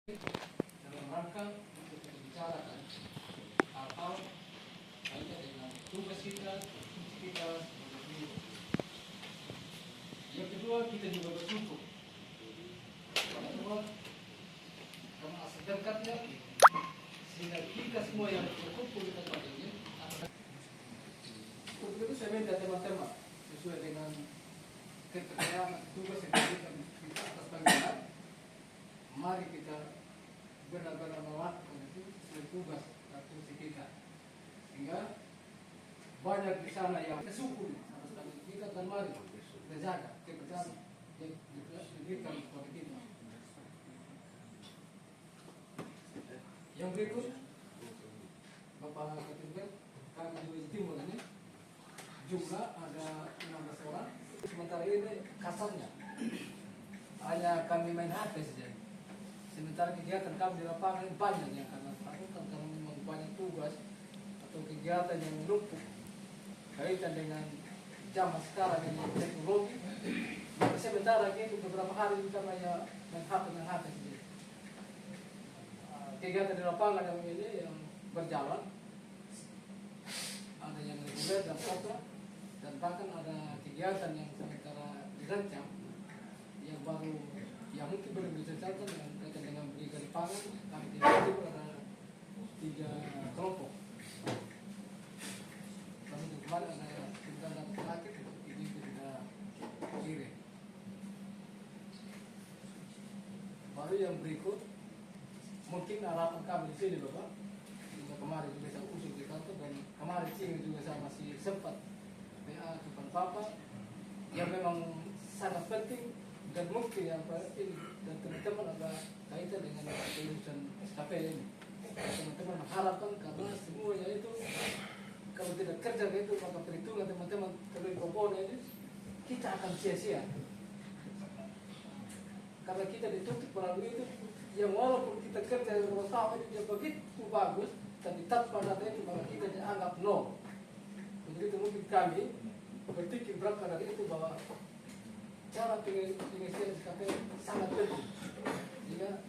dalam rangka untuk membicarakan hal-hal kaitan dengan tugas kita sebagai guru. Yang kedua, kita juga bersyukur kepada Tuhan karena asal berkatnya sehingga kita semua yang berkumpul di tempat ini. Untuk itu saya minta teman-teman sesuai dengan kepercayaan tugas yang diberikan kita atas panggilan, mari kita benar-benar melakukan itu sesuai tugas dan fungsi kita, sehingga banyak di sana yang bersyukur atas panggilan kita, dan mari kita jaga kepercayaan yang diberikan kepada kita. Yang berikut, Bapak Ketua, kami juga di timur ini jumlah ada 16 orang. Sementara ini kasarnya hanya kami main HP saja. Sementara kegiatan kami di lapangan banyak yang kami lakukan karena memang banyak tugas atau kegiatan yang menumpuk kaitan dengan zaman sekarang dengan teknologi. Maka sementara itu beberapa hari kita main HP saja. Kegiatan di lapangan yang ini yang berjalan, ada yang reguler dan kontra, dan bahkan ada kegiatan yang sementara dirancang yang baru, yang mungkin belum diselesaikan yang kaitan dengan berikan pangan. Kami tidak itu ada 3 kelompok. Kami kemarin ada tentang terakhir ini tidak kirim. Baru yang berikut, mungkin harapan kami di sini Bapak, juga kemarin juga saya usul di kantor, dan kemarin sini juga saya masih sempat PA kepada Bapak yang memang sangat penting dan mungkin yang ini, dan teman-teman ada kaitan dengan urusan SKP ini. Teman-teman mengharapkan karena semuanya itu kalau tidak kerja itu maka perhitungan teman-teman terlebih komponen ini kita akan sia-sia karena kita ditutup melalui itu. Yang walaupun kita kerja dengan tahun itu begitu bagus, tapi tanpa data itu maka kita dianggap nol. Begitu mungkin kami berpikir berapa dari itu bahwa cara pengisian SKP sangat penting. Sehingga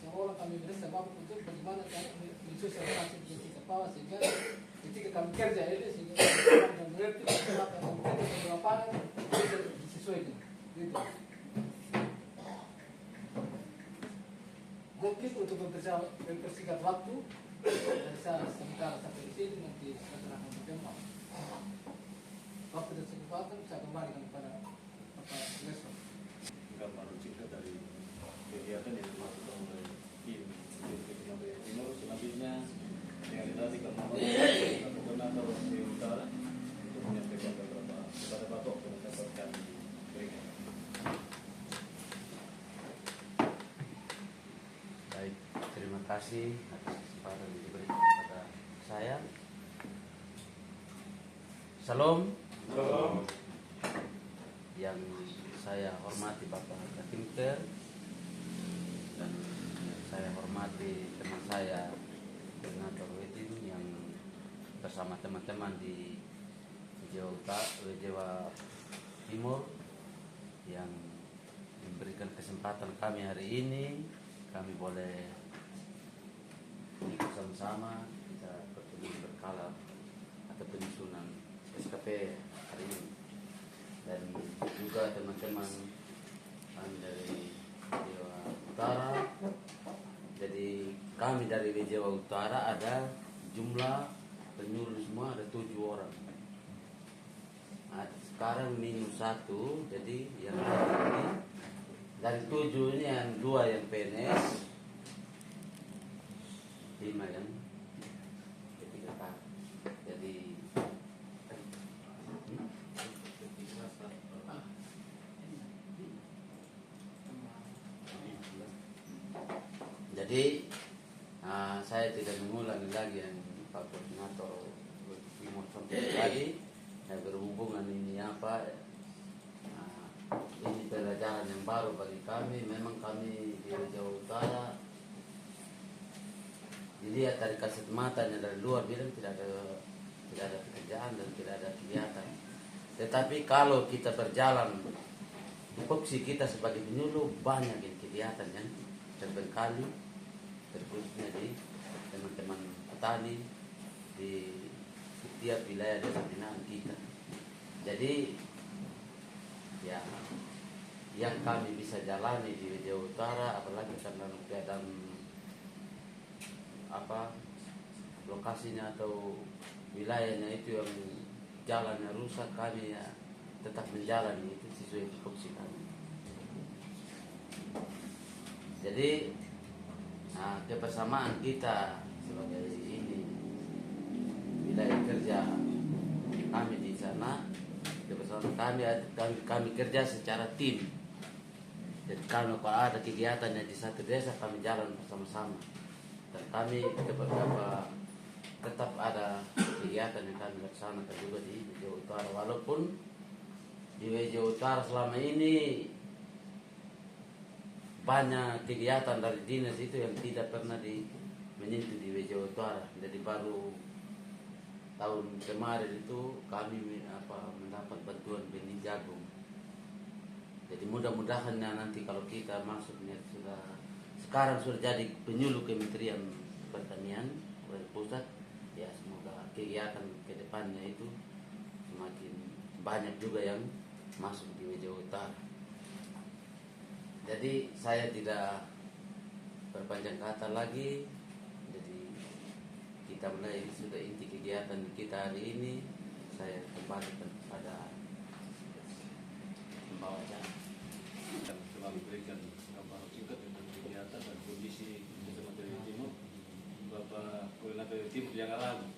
seolah kami berasa mampu untuk bagaimana cara mensosialisasi kita bawah, sehingga ketika kami kerja ini sehingga kami mengerti apa yang kerja di lapangan bisa disesuaikan. Gitu. Mungkin untuk mempersingkat waktu dari saya sementara sampai di sini, nanti saya akan berjumpa. Waktu dan kesempatan saya kembalikan kepada Bapak Lesson. Gambar singkat dari kegiatan yang dilakukan oleh tim Timur. Selanjutnya yang tadi kami atau koordinator di utara untuk menyampaikan kepada Bapak koordinator kami berikan. Terima kasih atas kesempatan yang diberikan kepada saya. Salam. Salam. Yang saya hormati Bapak Ketimker, dan saya hormati teman saya Koordinator Wedim yang bersama teman-teman di Jawa Timur yang memberikan kesempatan kami hari ini. Kami boleh bersama-sama kita bertemu berkala atau penyusunan SKP hari ini, dan juga teman-teman dari Jawa Utara. Jadi kami dari Jawa Utara ada jumlah penyuluh semua ada 7 orang. Nah, sekarang -1, jadi yang ini dari 7 ini yang 2 yang PNS, 5 kan, ketiga Pak. Jadi saya tidak mengulangi lagi yang Pak Koordinator Timur sampaikan tadi. Saya berhubungan ini apa? Ini pelajaran yang baru bagi kami. Memang kami di Jawa Utara dilihat dari kasat matanya dari luar bilang tidak ada pekerjaan dan tidak ada kegiatan. Tetapi kalau kita berjalan, tupoksi kita sebagai penyuluh banyak kegiatan yang terbengkalai terkhususnya di teman-teman petani di setiap wilayah desa binaan kita. Jadi ya yang kami bisa jalani di Jawa Utara, apalagi karena keadaan lokasinya atau wilayahnya itu yang jalannya rusak, kami ya tetap menjalani itu sesuai tupoksi kami. Jadi kebersamaan kita sebagai ini wilayah kerja kami di sana, kebersamaan kami kerja secara tim. Jadi kalau ada kegiatannya di satu desa, kami jalan bersama-sama. Dan kami tetap ada kegiatan yang kami laksanakan juga di Jawa Utara. Walaupun di Jawa Utara selama ini banyak kegiatan dari dinas itu yang tidak pernah menyentuh di Jawa Utara. Jadi baru tahun kemarin itu kami mendapat bantuan benih jagung. Jadi mudah-mudahan nanti kalau kita masuknya sekarang sudah jadi penyuluh Kementerian Pertanian oleh pusat, ya semoga kegiatan ke depannya itu semakin banyak juga yang masuk di Jawa Utara. Jadi saya tidak berpanjang kata lagi. Jadi kita mulai sudah inti kegiatan kita hari ini. Saya kembali pada pembawa acara. Selalu berikan gambaran singkat tentang kegiatan dan kondisi Desa Matahari Timur. Bapak Koordinator Timur yang ragu.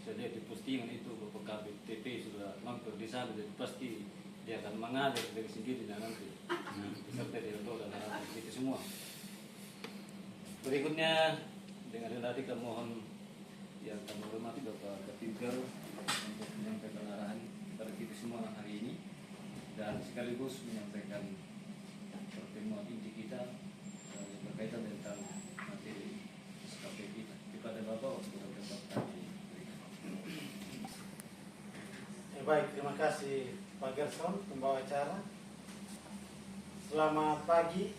Saya lihat di postingan itu Bapak Kabit TP sudah mampir di sana, jadi pasti dia akan mengalir dari sendiri dan nanti beserta direktur dan anak itu semua. Berikutnya dengan relasi kami mohon yang kami hormati Bapak Ketinggal untuk menyampaikan arahan kepada kita semua hari ini dan sekaligus menyampaikan pertemuan inti kita yang berkaitan tentang materi SKP kita. Kepada Bapak untuk dapat kami berikan. Baik, terima kasih Pak Gerson, pembawa acara. Selamat pagi.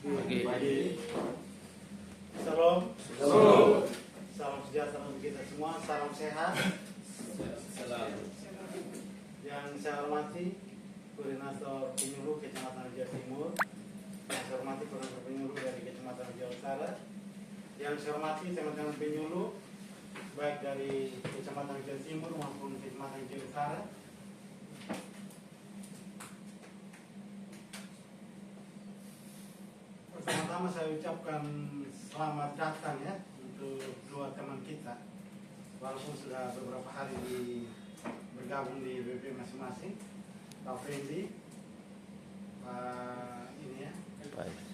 Pagi. Salam. Salam sejahtera untuk kita semua. Salam sehat. Salam. Yang saya hormati Koordinator Penyuluh Kecamatan Jawa Timur. Yang saya hormati Koordinator Penyuluh dari Kecamatan Jawa Utara. Yang saya hormati teman-teman penyuluh baik dari Kecamatan Jawa Timur maupun Kecamatan Jawa Utara. Pertama-tama saya ucapkan selamat datang ya untuk dua teman kita, walaupun sudah beberapa hari bergabung di BP masing-masing. Pak Fendi, Pak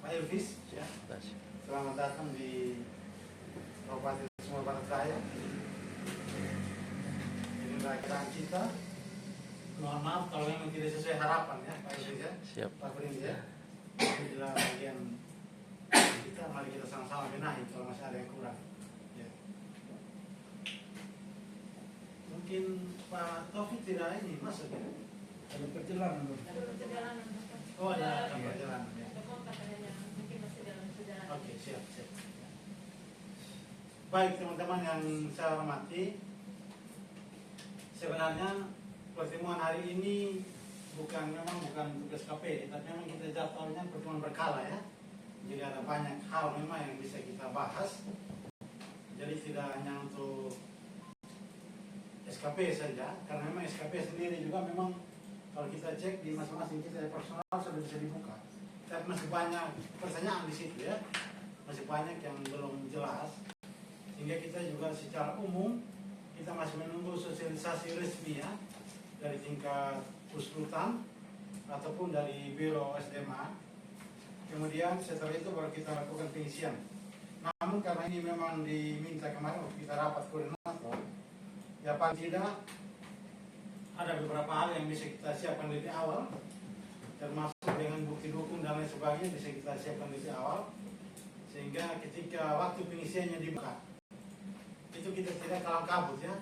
Pak Elvis ya. Selamat datang di Kabupaten Sumatera Barat Daya. Ini rakyat kita. Mohon maaf kalau memang tidak sesuai harapan ya Pak Elvis ya. Siap. Pak Fendi ya. Ini adalah bagian kita, mari kita sama-sama benahi kalau masih ada yang kurang ya. Mungkin Pak Taufik tidak ini masuk ya. Ada perjalanan. Oh ada perjalanan ya. Oke, Oke, siap. Baik teman-teman yang saya hormati, sebenarnya pertemuan hari ini memang bukan untuk SKP, tapi memang kita jadwalnya pertemuan berkala ya. Jadi ada banyak hal memang yang bisa kita bahas. Jadi tidak hanya untuk SKP saja, karena memang SKP sendiri juga memang kalau kita cek di masing-masing kita personal sudah bisa dibuka. Tapi masih banyak pertanyaan di situ ya, masih banyak yang belum jelas. Sehingga kita juga secara umum kita masih menunggu sosialisasi resmi ya dari tingkat Pusrutan ataupun dari Biro SDMA. Kemudian setelah itu baru kita lakukan pengisian. Namun karena ini memang diminta kemarin waktu kita rapat koordinator, ya paling tidak ada beberapa hal yang bisa kita siapkan dari awal, termasuk dengan bukti dukung dan lain sebagainya bisa kita siapkan dari awal, sehingga ketika waktu pengisiannya dibuka itu kita tidak kalah kabut ya.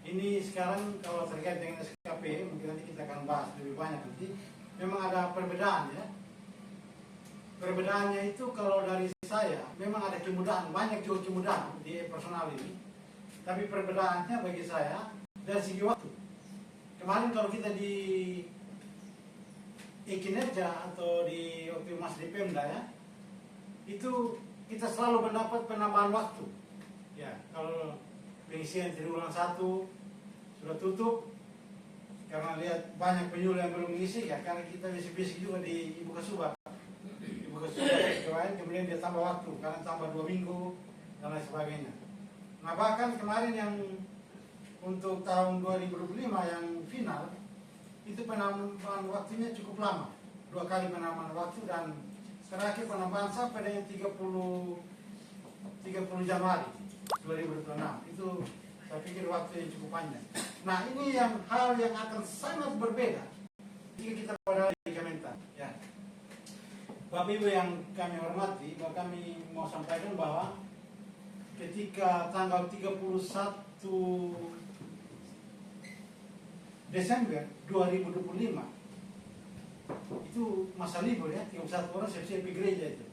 Ini sekarang kalau terkait dengan SKP mungkin nanti kita akan bahas lebih banyak nanti. Memang ada perbedaan ya. Perbedaannya itu kalau dari saya memang ada kemudahan, banyak juga kemudahan di personal ini. Tapi perbedaannya bagi saya dari segi waktu. Kemarin kalau kita di kinerja atau di waktu Mas di Pemda ya, itu kita selalu mendapat penambahan waktu. Ya, kalau pengisian triwulan 1 sudah tutup karena lihat banyak penyuluh yang belum mengisi ya, karena kita bisik-bisik juga di Ibu Kasubag. Ibu Kasubag kemudian dia tambah waktu karena tambah 2 minggu dan lain sebagainya. Nah bahkan kemarin yang untuk tahun 2025 yang final itu penambahan waktunya cukup lama, 2 kali penambahan waktu, dan terakhir penambahan sampai dengan 30 Januari 2026. Itu saya pikir waktu yang cukup panjang. Nah ini yang hal yang akan sangat berbeda jika kita berada di Kementan. Ya. Bapak Ibu yang kami hormati, kami mau sampaikan bahwa ketika tanggal 31 Desember 2025 itu masa libur ya, 31 orang siap-siap di gereja itu.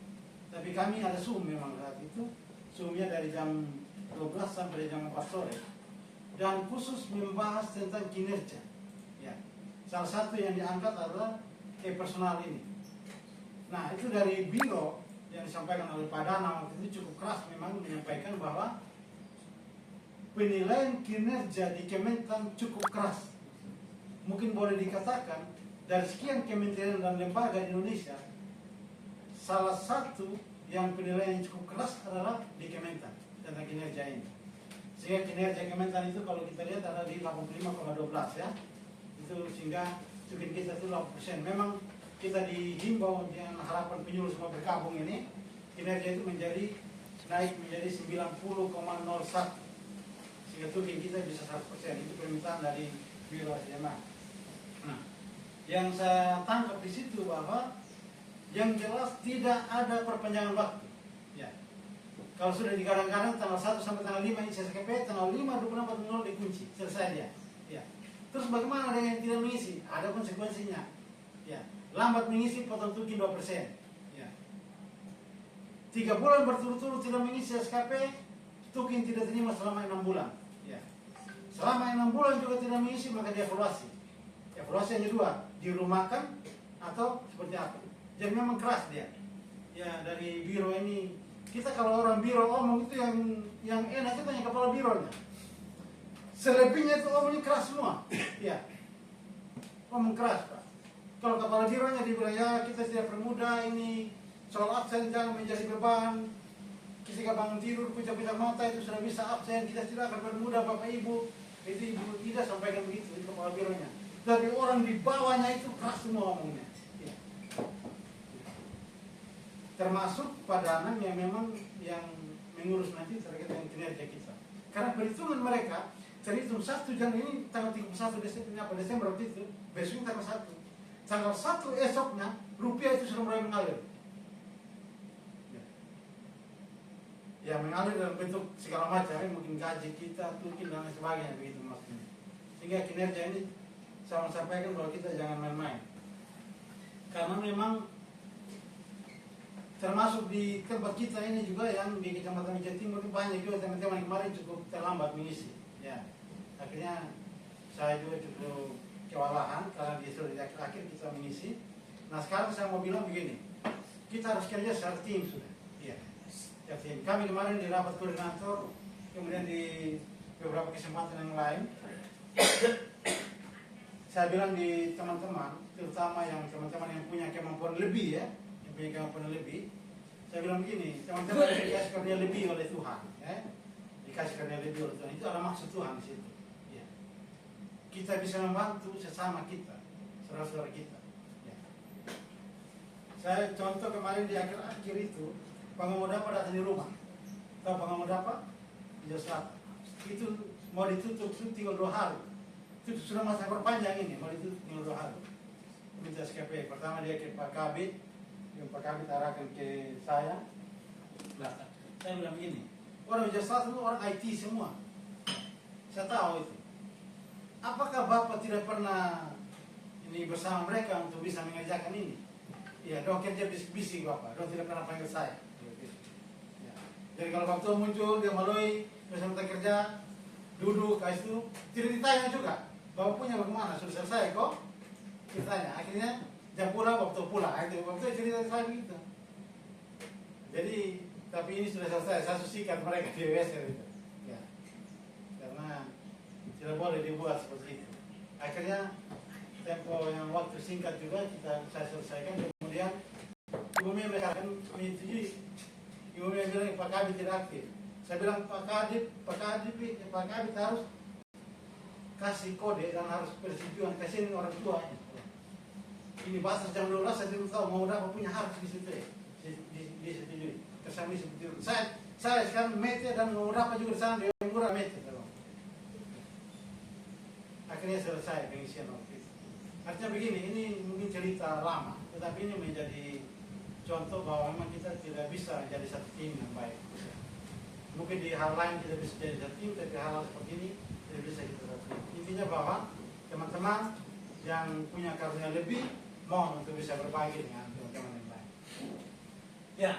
Tapi kami ada Zoom memang saat itu, Zoomnya dari jam 12 sampai jam 4 sore, dan khusus membahas tentang kinerja. Ya, salah satu yang diangkat adalah personal ini. Nah itu dari biro yang disampaikan oleh Pak Dana waktu itu cukup keras memang menyampaikan bahwa penilaian kinerja di Kementan cukup keras. Mungkin boleh dikatakan dari sekian kementerian dan lembaga di Indonesia, salah satu yang penilaian cukup keras adalah di Kementan tentang kinerja ini. Sehingga kinerja Kementan itu kalau kita lihat ada di 85,12 ya. Itu sehingga mungkin kita itu 80%. Memang kita dihimbau dengan harapan penyuluh semua bergabung ini, kinerja itu naik menjadi 90,01, sehingga tukin kita bisa 100%. Itu permintaan dari Biro SMA. Nah, yang saya tangkap di situ bahwa yang jelas tidak ada perpanjangan waktu. Ya. Kalau sudah digadang-gadang tanggal 1 sampai tanggal 5 SKP, tanggal 5 24.00 dikunci, selesai dia. Ya. Terus bagaimana dengan yang tidak mengisi? Ada konsekuensinya. Ya. Lambat mengisi potong tukin 2%. Ya. 3 bulan berturut-turut tidak mengisi SKP, tukin tidak terima selama 6 bulan. Ya. Selama 6 bulan juga tidak mengisi, maka dievaluasi. Evaluasi hanya 2, dirumahkan atau seperti apa. Jadi memang keras dia. Ya dari biro ini, kita kalau orang biro omong itu yang enak itu hanya kepala bironya. Selebihnya itu omongnya keras semua. Ya. Omong keras Pak. Kalau kepala bironya dibilang ya kita tidak permudah ini, soal absen jangan menjadi beban. Ketika bangun tidur pecah-pecah mata itu sudah bisa absen, kita tidak akan permudah Bapak Ibu. Itu Ibu Ida sampaikan begitu di kepala bironya. Tapi orang di bawahnya itu keras semua omongnya. Ya. Termasuk Pak Danang yang memang yang mengurus nanti terkait dengan kinerja kita. Karena perhitungan mereka terhitung 1 Januari ini tanggal 31 Desember waktu itu, besoknya tanggal 1. Tanggal 1 esoknya rupiah itu sudah mulai mengalir. Ya mengalir dalam bentuk segala macam, mungkin gaji kita, tukin dan lain sebagainya begitu maksudnya. Sehingga kinerja ini saya sampaikan bahwa kita jangan main-main. Karena memang termasuk di tempat kita ini juga yang di Kecamatan Meja Timur itu banyak juga teman-teman kemarin cukup terlambat mengisi. Ya, akhirnya saya juga cukup kewalahan karena di akhir-akhir kita mengisi. Nah sekarang saya mau bilang begini, kita harus kerja secara tim sudah. Ya, tim. Kami kemarin di rapat koordinator, kemudian di beberapa kesempatan yang lain, saya bilang di teman-teman, terutama yang teman-teman yang punya kemampuan lebih ya, yang punya kemampuan lebih, saya bilang begini, teman-teman dikasih karunia lebih oleh Tuhan, ya, dikasih karunia lebih oleh Tuhan, itu ada maksud Tuhan di situ. Ya. Kita bisa membantu sesama kita, saudara-saudara kita. Ya. Saya contoh kemarin di akhir-akhir itu, Pangamodapa datang di rumah, tahu Pangamodapa di Jawa Selatan, itu mau ditutup tinggal 2 hari. Itu sudah masa perpanjang ini, mau itu tinggal 2 hari. Minta SKP, pertama dia ke Pak Kabit, yang Pak Kabit arahkan ke saya. Nah, saya bilang begini, orang Jawa Selatan itu orang IT semua. Saya tahu itu. Apakah Bapak tidak pernah ini bersama mereka untuk bisa mengerjakan ini? Ya, dong kerja bisik-bisik Bapak, dong tidak pernah panggil saya. Ya. Jadi kalau waktu muncul dia melalui bersama kerja, duduk, kayak itu tidak ditanya juga. Bapak punya bagaimana? Sudah selesai kok? Ceritanya. Akhirnya jam pulang, waktu pulang. Itu waktu cerita saya begitu. Jadi tapi ini sudah selesai. Saya susikan mereka di WC itu. Ya. Karena tidak boleh dibuat seperti itu. Akhirnya tempo yang waktu singkat juga saya selesaikan. Kemudian Ibu Mia mereka menyetujui. Ibu Mia bilang Pak Kabit tidak aktif. Saya bilang Pak Kabit harus kasih kode dan harus persetujuan kasihin orang tuanya. Ini batas jam 12 saya tidak tahu mau berapa punya harus disetujui. Kesambi seperti itu. Saya sekarang mete dan mau berapa juga di sana dia murah mete. Akhirnya selesai pengisian waktu itu. Artinya begini, ini mungkin cerita lama, tetapi ini menjadi contoh bahwa memang kita tidak bisa jadi satu tim yang baik. Mungkin di hal lain kita bisa jadi satu tim, tapi hal seperti ini tidak bisa kita satu tim. Intinya bahwa teman-teman yang punya karunia lebih mohon untuk bisa berbagi dengan teman-teman yang lain. Ya,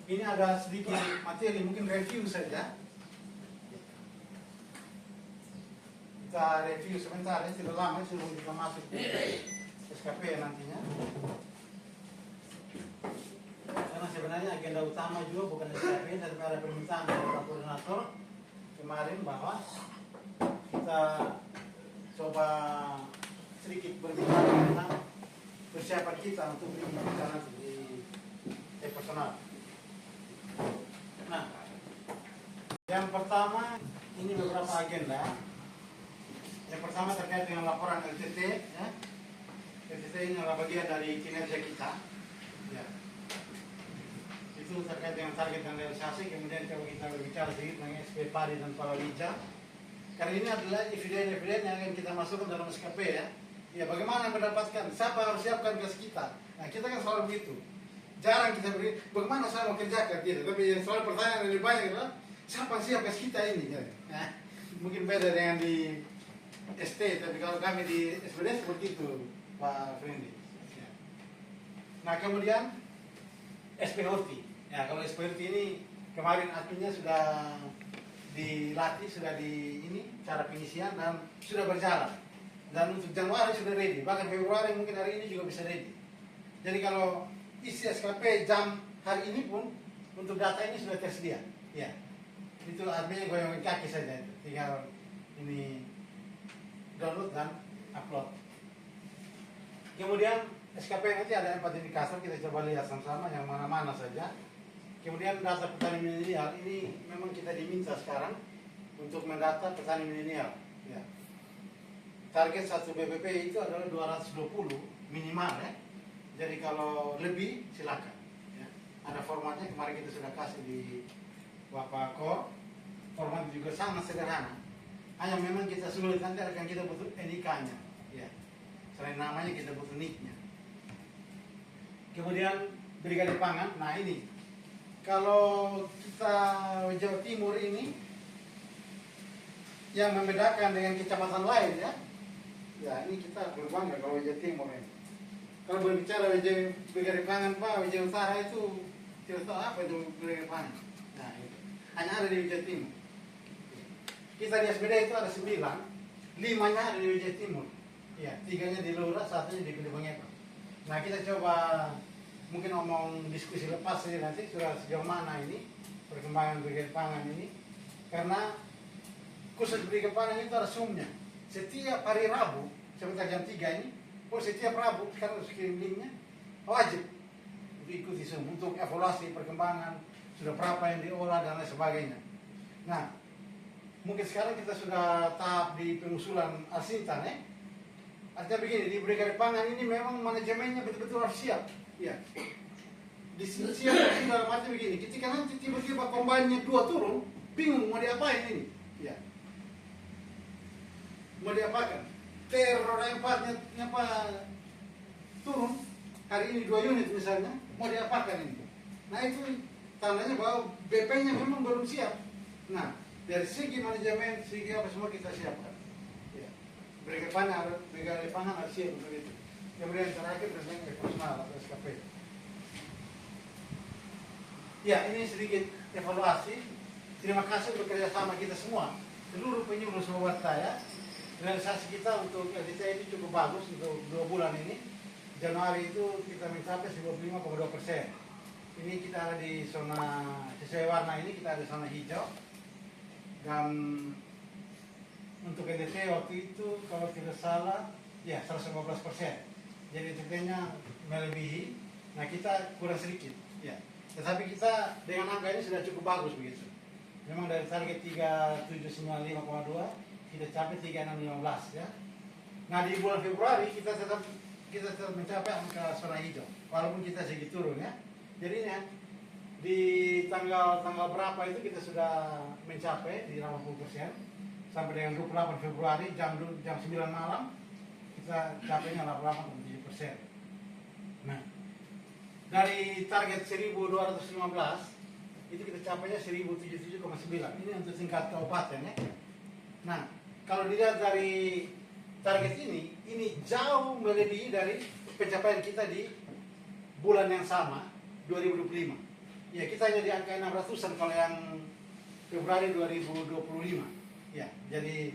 ini ada sedikit materi, mungkin review saja. Kita review sebentar, ya, tidak lama sebelum kita masuk ke SKP nantinya. Karena sebenarnya agenda utama juga bukan SKP, tapi ada permintaan dari Pak Koordinator kemarin bahwa kita coba sedikit berbicara tentang persiapan kita untuk berbicara nanti di personal. Nah, yang pertama ini beberapa agenda. Yang pertama terkait dengan laporan LTT, ya. LTT ini adalah bagian dari kinerja kita, ya. Itu terkait dengan target dan realisasi. Kemudian coba kita berbicara sedikit tentang SP padi dan palawija. Karena ini adalah eviden-eviden yang akan kita masukkan dalam SKP, ya. Ya, bagaimana mendapatkan, siapa harus siapkan gas kita. Nah, kita kan selalu begitu. Jarang kita beri, bagaimana saya mau kerjakan, tidak. Tapi yang selalu pertanyaan yang lebih banyak adalah, siapa siap gas kita ini, ya. Nah, mungkin beda dengan di ST, tapi kalau kami di SPD seperti itu, Pak Fendi. Ya. Nah, kemudian SPHOT. Ya, kalau SPHOT ini kemarin adminnya sudah dilatih, sudah di ini cara pengisian dan sudah berjalan. Dan untuk Januari sudah ready, bahkan Februari mungkin hari ini juga bisa ready. Jadi kalau isi SKP jam hari ini pun untuk data ini sudah tersedia. Ya, itu adminnya goyangin kaki saja, tinggal ini download dan upload. Kemudian SKP nanti ada 4 indikator, kita coba lihat sama-sama yang mana-mana saja. Kemudian data petani milenial ini memang kita diminta sekarang untuk mendata petani milenial. Ya. Target 1 BPP itu adalah 220 minimal, ya. Jadi kalau lebih silakan. Ya. Ada formatnya kemarin kita sudah kasih di Bapak Kor. Format juga sangat sederhana. Hanya memang kita sulit nanti akan kita butuh NIK-nya, ya. Selain namanya kita butuh NIK-nya. Kemudian brigade pangan. Nah ini, kalau kita Jawa Timur ini yang membedakan dengan kecamatan lain, ya. Ya ini kita berbangga kalau Jawa Timur ini. Kalau berbicara brigade pangan Pak, Jawa Utara itu tidak tahu apa itu brigade pangan. Nah itu hanya ada di Jawa Timur. Kita di SPD itu ada 9, 5-nya ada di Jawa Timur, ya, 3-nya di Lurah, 1-nya di Pilipangepa. Nah kita coba mungkin ngomong diskusi lepas saja nanti sudah sejauh mana ini perkembangan brigade pangan ini, karena khusus brigade pangan itu ada sumnya. Setiap hari Rabu sebentar jam 3 ini, setiap Rabu sekarang harus kirim linknya, wajib ikuti sum untuk evaluasi perkembangan sudah berapa yang diolah dan lain sebagainya. Nah, mungkin sekarang kita sudah tahap di pengusulan Alsintan, ya. Artinya begini, di brigade pangan ini memang manajemennya betul-betul harus siap. Ya. Di siap dalam arti begini, ketika nanti tiba-tiba kombainnya 2 turun, bingung mau diapain ini. Ya. Mau diapakan? Teror empatnya apa turun, hari ini 2 unit misalnya, mau diapakan ini. Nah itu tandanya bahwa BP-nya memang belum siap. Nah, dari segi manajemen, segi apa semua kita siapkan. Ya. Brigade pangan harus siap untuk itu. Kemudian terakhir tentang personal atau SKP. Ya, ini sedikit evaluasi. Terima kasih untuk kerjasama kita semua. Seluruh penyuluh sobat saya. Realisasi kita untuk LTT ini cukup bagus untuk 2 bulan ini. Januari itu kita mencapai 95,2%. Ini kita ada di zona sesuai warna ini, kita ada zona hijau. Dan untuk LTT waktu itu kalau tidak salah, ya 115%. Jadi LTT-nya melebihi. Nah, kita kurang sedikit. Ya. Tetapi kita dengan angka ini sudah cukup bagus begitu. Memang dari target 3795,2 kita capai 3615 ya. Nah, di bulan Februari kita tetap mencapai angka zona hijau walaupun kita sedikit turun ya. Jadi ya, di tanggal berapa itu kita sudah mencapai di 80% sampai dengan 28 Februari jam 9 malam kita capainya 88,7%. Nah, dari target 1215 itu kita capainya 1077,9. Ini untuk tingkat kabupaten ya. Nah, kalau dilihat dari target ini jauh melebihi dari pencapaian kita di bulan yang sama 2025. Ya, kita hanya di angka 600-an kalau yang Februari 2025. Ya, jadi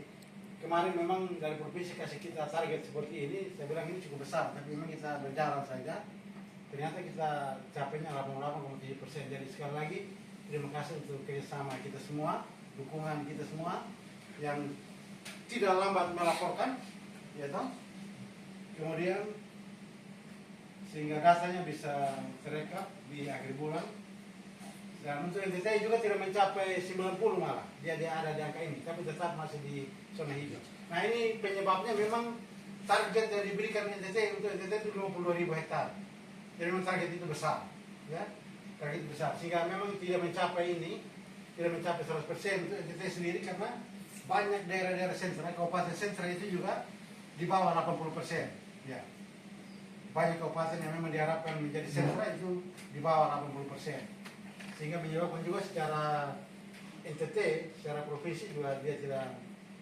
kemarin memang dari provinsi kasih kita target seperti ini, saya bilang ini cukup besar, tapi memang kita berjalan saja. Ternyata kita capainya 88,7%. Jadi sekali lagi terima kasih untuk kerjasama kita semua, dukungan kita semua yang tidak lambat melaporkan, ya toh. Kemudian sehingga datanya bisa terekap di akhir bulan. Dan untuk NTT juga tidak mencapai 90 malah, dia ada di angka ini, tapi tetap masih di zona hijau. Nah, ini penyebabnya memang target yang diberikan NTT untuk NTT itu 52.000 hektar. Jadi memang target itu besar, ya, target itu besar. Sehingga memang tidak mencapai ini, tidak mencapai 100% untuk NTT sendiri karena banyak daerah-daerah sentra, kabupaten sentra itu juga di bawah 80%. Ya. Banyak kabupaten yang memang diharapkan menjadi sentra itu di bawah 80%. Sehingga menyebabkan juga secara NTT, secara provinsi juga dia tidak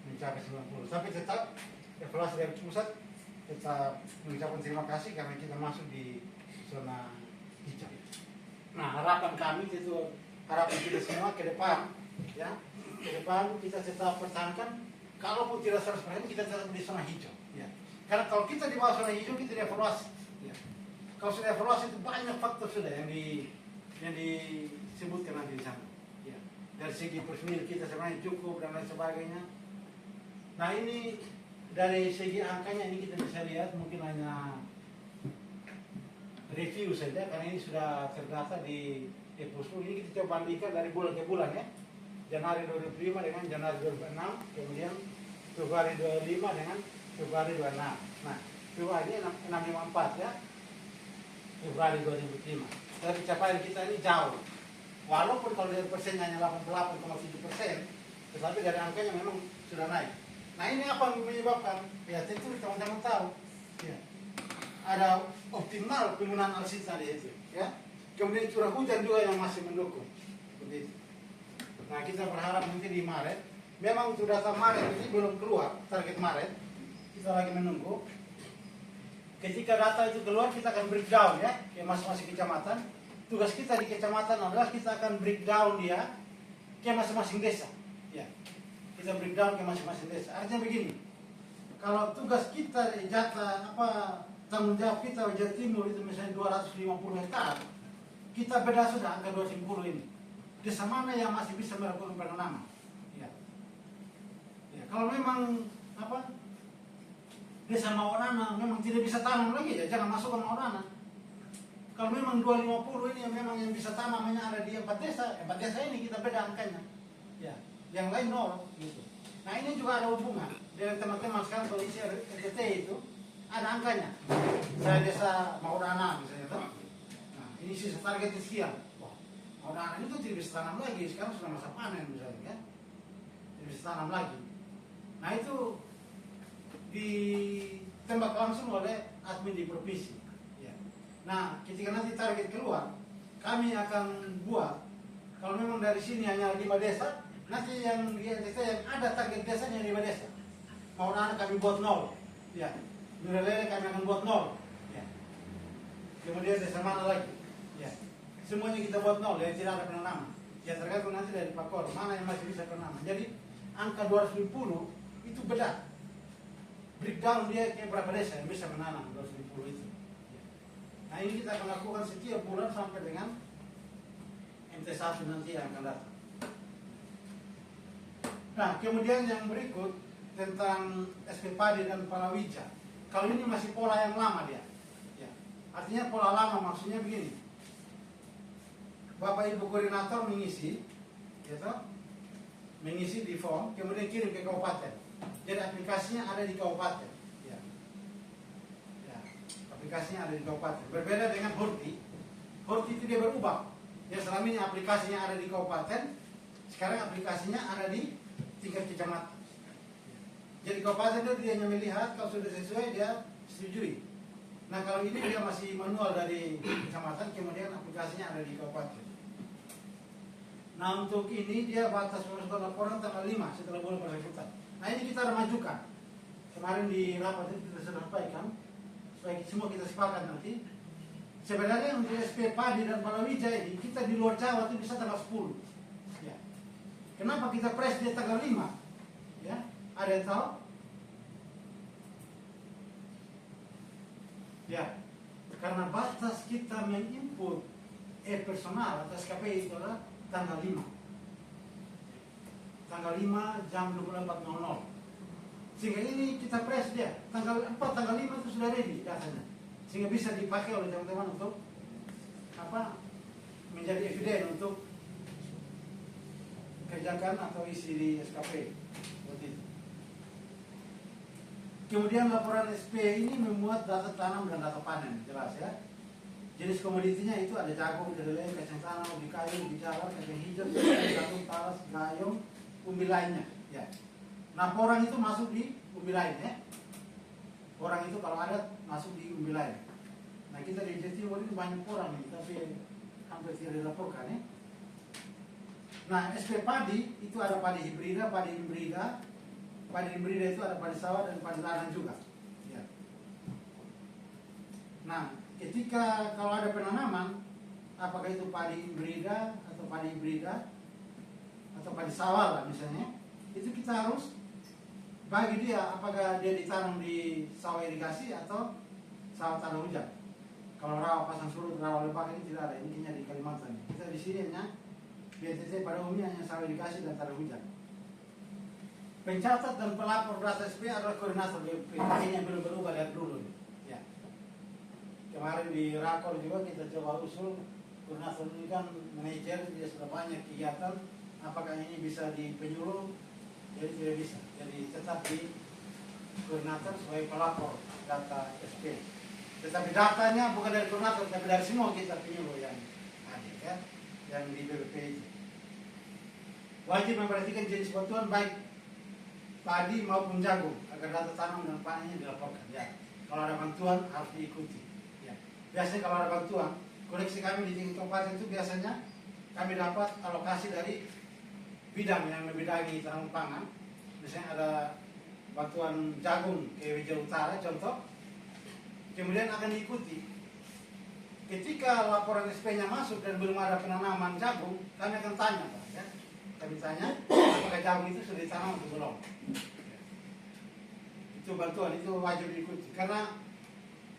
mencapai 90. Tapi tetap evaluasi dari pusat tetap mengucapkan terima kasih karena kita masuk di zona hijau. Nah, harapan kami itu, harapan kita semua ke depan, ya, ke depan kita tetap pertahankan. Kalaupun tidak 100% kita tetap di zona hijau. Ya. Karena kalau kita di bawah zona hijau kita dievaluasi. Ya. Kalau sudah evaluasi itu banyak faktor sudah yang disebutkan nanti di sana. Ya. Dari segi personil kita sebenarnya cukup dan lain sebagainya. Nah, ini dari segi angkanya ini kita bisa lihat mungkin hanya review saja karena ini sudah terdata di Epusku. Ini kita coba bandingkan dari bulan ke bulan ya. Januari 2005 dengan Januari 2006, kemudian Februari 2005 dengan Februari 2006. Nah, Februari ini 654 ya. Februari 2005. Tapi capaian kita ini jauh. Walaupun kalau dari persennya hanya 88,7%, tetapi dari angkanya memang sudah naik. Nah, ini apa yang menyebabkan? Ya, tentu teman-teman tahu. Ya. Ada optimal penggunaan alutsista di itu, ya. Kemudian curah hujan juga yang masih mendukung. Begitu. Nah, kita berharap nanti di Maret, memang untuk data Maret ini belum keluar, target Maret. Kita lagi menunggu. Ketika data itu keluar, kita akan breakdown ya, ke masing-masing kecamatan. Tugas kita di kecamatan adalah kita akan breakdown dia ke masing-masing desa. Ya. Kita breakdown ke masing-masing desa. Artinya begini, kalau tugas kita jatah tanggung jawab kita Jawa Timur itu misalnya 250 hektar, kita beda sudah angka 250 ini. Desa mana yang masih bisa melakukan penanaman? Ya. Ya, kalau memang desa Mawanana memang tidak bisa tanam lagi ya jangan masuk ke Mawanana. Kalau memang 250 ini yang memang yang bisa tanam hanya ada di 4 desa ini kita beda angkanya. Ya, yang lain nol gitu. Nah, ini juga ada hubungan dengan teman-teman sekarang kalau isi RTT itu ada angkanya. Saya desa Mawanana misalnya tuh. Nah, ini sisa target sekian. Mawanana itu tidak bisa tanam lagi, sekarang sudah masa panen misalnya kan. Tidak bisa tanam lagi. Nah, itu ditembak langsung oleh admin di provinsi. Ya. Nah, ketika nanti target keluar, kami akan buat, kalau memang dari sini hanya 5 desa, nanti yang di desa yang ada target desanya 5 desa. Mawanana kami buat 0. Ya. Nurelele kami akan buat 0. Ya. Kemudian desa mana lagi? Ya. semuanya kita buat nol, ya tidak ada penanaman. Ya tergantung nanti dari Pakor, mana yang masih bisa penanaman. Jadi angka 250 itu beda. Breakdown dia kayak berapa desa yang bisa menanam 250 itu. Nah ini kita akan lakukan setiap bulan sampai dengan MT1 nanti yang akan datang. Nah kemudian yang berikut tentang SP padi dan palawija. Kalau ini masih pola yang lama dia. Ya. Artinya pola lama maksudnya begini. Bapak Ibu koordinator mengisi, gitu, mengisi di form, kemudian kirim ke kabupaten. Jadi aplikasinya ada di kabupaten. Ya. Ya. Aplikasinya ada di kabupaten. Berbeda dengan Horti. Horti itu dia berubah. Ya selama ini aplikasinya ada di kabupaten, sekarang aplikasinya ada di tingkat kecamatan. Jadi kabupaten itu dia hanya melihat kalau sudah sesuai dia setujui. Nah kalau ini dia masih manual dari kecamatan, kemudian aplikasinya ada di kabupaten. Nah untuk ini dia batas pemasukan laporan tanggal 5 setelah bulan persekutan. Nah ini kita remajukan. Kemarin di rapat itu kita sudah sampaikan supaya semua kita sepakat nanti. Sebenarnya untuk SP padi dan palawija ini kita di luar Jawa itu bisa tanggal 10. Ya. Kenapa kita press dia tanggal 5? Ya, ada yang tahu? Ya, karena batas kita menginput personal atau SKP itu adalah tanggal 5. Tanggal 5 jam 24.00. Sehingga ini kita press dia. Tanggal 4, tanggal 5 itu sudah ready datanya. Sehingga bisa dipakai oleh teman-teman untuk menjadi eviden untuk kerjakan atau isi di SKP. Kemudian laporan SP ini memuat data tanam dan data panen, jelas ya. Jenis komoditinya itu ada jagung, kedelai, kacang tanah, ubi kayu, ubi jalar, kacang hijau, jagung, talas, gayung, umbi lainnya. Ya. Nah, porang itu masuk di umbi lain ya. Porang itu kalau ada masuk di umbi lain. Nah, kita di Jawa Timur ini banyak porang ini, tapi hampir tidak dilaporkan ya. Nah, SP padi itu ada padi hibrida, padi hibrida. Padi hibrida itu ada padi sawah dan padi ladang juga. Ya. Nah, ketika kalau ada penanaman, apakah itu padi hibrida atau padi sawah lah misalnya, itu kita harus bagi dia apakah dia ditanam di sawah irigasi atau sawah tanah hujan. Kalau rawa pasang surut, rawa lebak ini tidak ada, ini hanya di Kalimantan. Kita di sini hanya BNTT pada umumnya hanya sawah irigasi dan tanah hujan. Pencatat dan pelapor data SP adalah koordinator BPP. Ini yang belum berubah dari dulu. Ya. Kemarin di Rakor juga kita coba usul koordinator ini kan manajer, dia sudah banyak kegiatan. Apakah ini bisa di penyuluh? Jadi tidak bisa. Jadi tetap di koordinator sebagai pelapor data SP. Tetapi datanya bukan dari koordinator, tapi dari semua kita penyuluh yang ada, ya, yang di BPP itu. Wajib memperhatikan jenis bantuan baik padi maupun jagung agar data tanam dan panennya dilaporkan. Ya, kalau ada bantuan harus diikuti. Ya. Biasanya kalau ada bantuan, koleksi kami di tingkat kabupaten itu biasanya kami dapat alokasi dari bidang yang membidangi tanaman pangan. Misalnya ada bantuan jagung ke Wijaya Utara contoh, kemudian akan diikuti. Ketika laporan SP-nya masuk dan belum ada penanaman jagung, kami akan tanya, Pak, ya. Kami tanya, apakah jagung itu sudah ditanam atau belum? Itu bantuan, itu wajib diikuti. Karena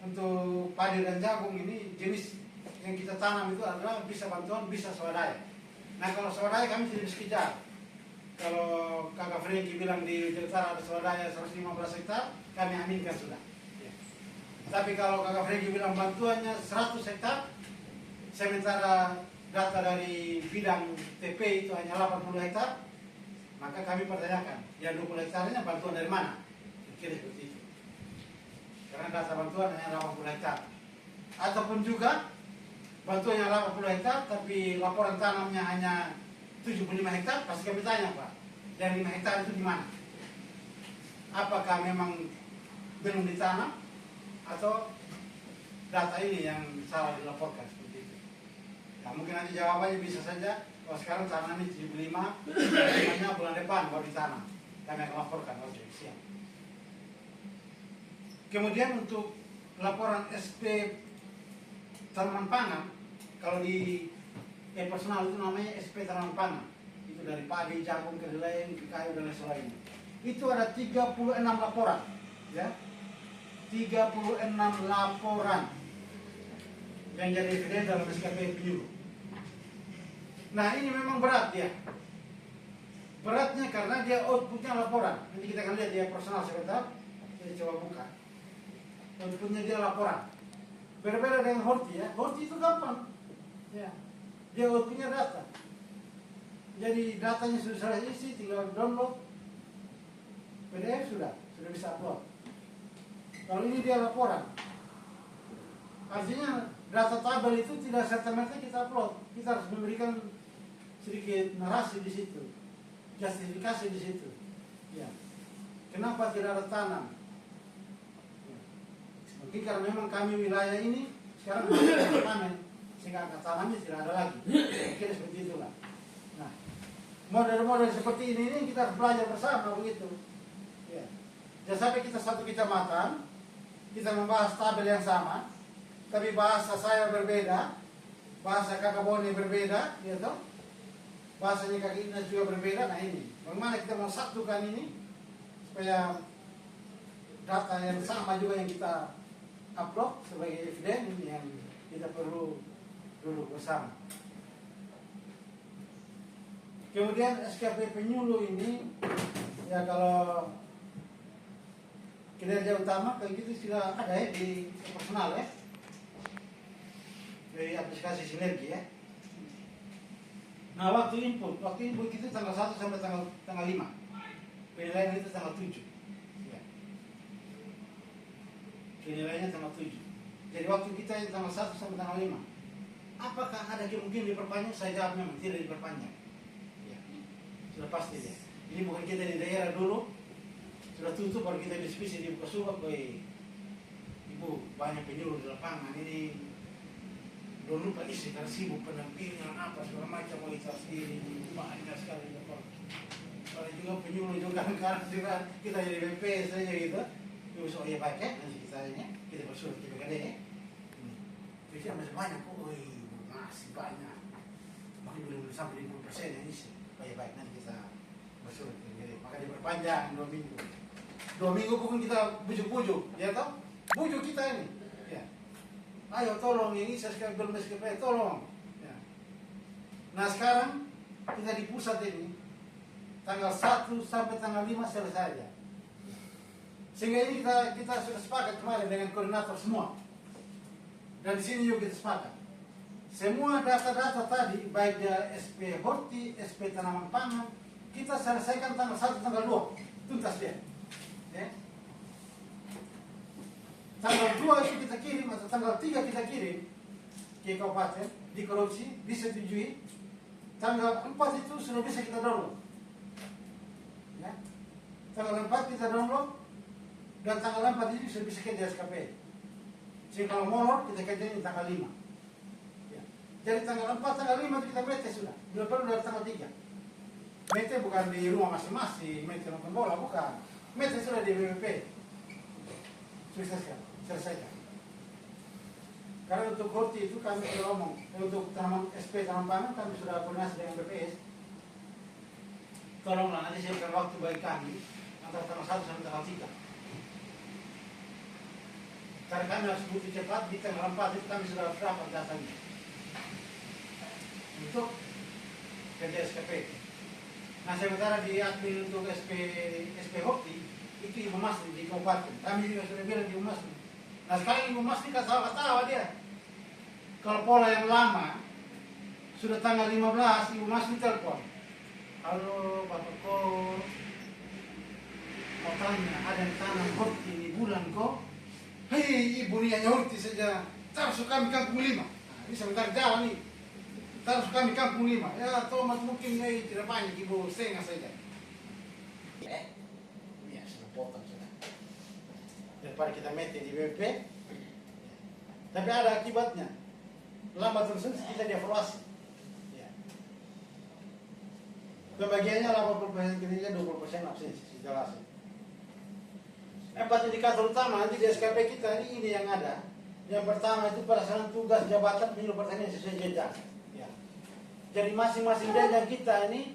untuk padi dan jagung ini jenis yang kita tanam itu adalah bisa bantuan, bisa swadaya. Nah kalau swadaya kami tidak bisa kejar. Kalau Kakak Franky bilang di Wijaya Utara ada swadaya 115 hektar, kami aminkan sudah. Ya. Tapi kalau Kakak Franky bilang bantuannya 100 hektar, sementara data dari bidang TP itu hanya 80 hektar, maka kami pertanyakan, yang 20 hektarnya bantuan dari mana? Kira seperti itu. Karena data bantuan hanya 80 hektar. Ataupun juga bantuannya 80 hektar, tapi laporan tanamnya hanya 75 hektar, pasti kami tanya, Pak, yang 5 hektar itu di mana? Apakah memang belum ditanam atau data ini yang salah dilaporkan? Nah, mungkin nanti jawabannya bisa saja, kalau sekarang tanamnya 75, tanamnya bulan depan baru ditanam. Kami akan laporkan, oke, siap. Kemudian untuk laporan SP tanaman pangan, kalau di personal itu namanya SP tanaman pangan. Itu dari padi, jagung, kedelai, kayu dan lain sebagainya. Itu ada 36 laporan, ya. 36 laporan yang jadi evidence dalam SKP penyuluh. Nah ini memang berat dia. Beratnya karena dia outputnya laporan. Nanti kita akan lihat dia personal sebentar. Saya coba buka. Outputnya dia laporan. Berbeda dengan Horti ya. Horti itu gampang. Ya. Dia outputnya data. Jadi datanya sudah saya isi, tinggal download. PDF sudah bisa upload. Kalau ini dia laporan. Artinya data tabel itu tidak serta-merta kita upload. Kita harus memberikan sedikit narasi di situ, justifikasi di situ. Ya. Kenapa tidak ada tanam? Ya. Mungkin karena memang kami wilayah ini sekarang tidak panen, sehingga angka tanamnya tidak ada lagi. Mungkin seperti itulah. Nah, model-model seperti ini kita harus belajar bersama begitu. Ya. Jangan sampai kita satu kecamatan, kita membahas tabel yang sama, tapi bahasa saya berbeda, bahasa kakak Boni berbeda, gitu. Bahasanya kakak Ina juga berbeda. Nah ini, bagaimana kita mau satukan ini supaya data yang sama juga yang kita upload sebagai evidence yang kita perlu dulu bersama. Kemudian SKP penyuluh ini, ya kalau kinerja utama kayak gitu sudah ada ya di personal ya. Dari aplikasi sinergi ya. Nah waktu input itu tanggal 1 sampai tanggal 5. Penilaian itu tanggal 7. Ya. Penilaiannya tanggal 7. Jadi waktu kita itu tanggal 1 sampai tanggal 5. Apakah ada kemungkinan diperpanjang? Saya jawab memang tidak diperpanjang. Ya. Sudah pasti ya. Ini bukan kita di daerah dulu sudah tutup baru kita diskusi di Bukasuba. Ibu banyak penyuluh di lapangan ini. Belum lupa isi karena sibuk pendampingan apa segala macam mau kita sendiri banyak sekali kalau juga penyuluh juga karena juga kita jadi BP saja gitu terus oh ya pakai nanti kita bersurat ke BKD ya bisa masih banyak kok masih banyak mungkin belum sampai 50% yang isi baik nanti kita bersurat ke BKD maka diperpanjang 2 minggu 2 minggu pun kita bujuk-bujuk ya toh bujuk kita ini ya. Ayo tolong yang ini belum SKP tolong. Ya. Nah sekarang kita di pusat ini tanggal 1 sampai tanggal 5 selesai ya. Sehingga ini kita sudah sepakat kemarin dengan koordinator semua. Dan di sini juga kita sepakat. Semua data-data tadi baik dia SP Horti, SP tanaman pangan kita selesaikan tanggal 1 tanggal 2 tuntas dia. Ya. Tanggal 2 itu kita kirim atau tanggal 3 kita kirim ke kabupaten, dikoreksi, disetujui. Tanggal 4 itu sudah bisa kita download. Ya. Tanggal 4 kita download dan tanggal 4 itu sudah bisa kita SKP. Jadi kalau molor kita kerjain tanggal 5. Ya. Jadi tanggal 4, tanggal 5 itu kita mete sudah. Bila perlu dari tanggal 3. Mete bukan di rumah masing-masing, mete nonton bola bukan. Mete sudah di BPP. Selesaikan. Karena untuk Horti itu kami sudah ngomong, untuk tanaman SP tanaman pangan kami sudah koordinasi dengan BPS. Tolonglah nanti siapkan waktu bagi kami antara tanggal 1 sampai tanggal 3. Karena kami harus butuh cepat di tanggal 4 itu kami sudah dapat datanya untuk kerja SKP. Nah sementara di admin untuk SP Horti itu Ibu Masri di kabupaten. Kami juga sudah bilang di Ibu Masri. Nah sekarang Ibu Masri ketawa dia. Kalau pola yang lama sudah tanggal 15 Ibu Masri telepon. Halo Bapak Ko, mau tanya ada yang tanam Horti di bulan kok? Hei Ibu niatnya Horti saja. Taruh kami kampung 5. Nah, ini sebentar jalan nih. Taruh kami kampung 5. Ya tomat mungkin tidak banyak Ibu setengah saja. Potong sudah. Daripada kita mete di BP, tapi ada akibatnya. Lambat terus kita dievaluasi. Ya. Pembagiannya 80% kinerja, 20% absensi. Jelas. 4 indikator utama nanti di SKP kita ini yang ada. Yang pertama itu pelaksanaan tugas jabatan penyuluh pertanian sesuai jenjang. Ya. Jadi masing-masing jenjang kita ini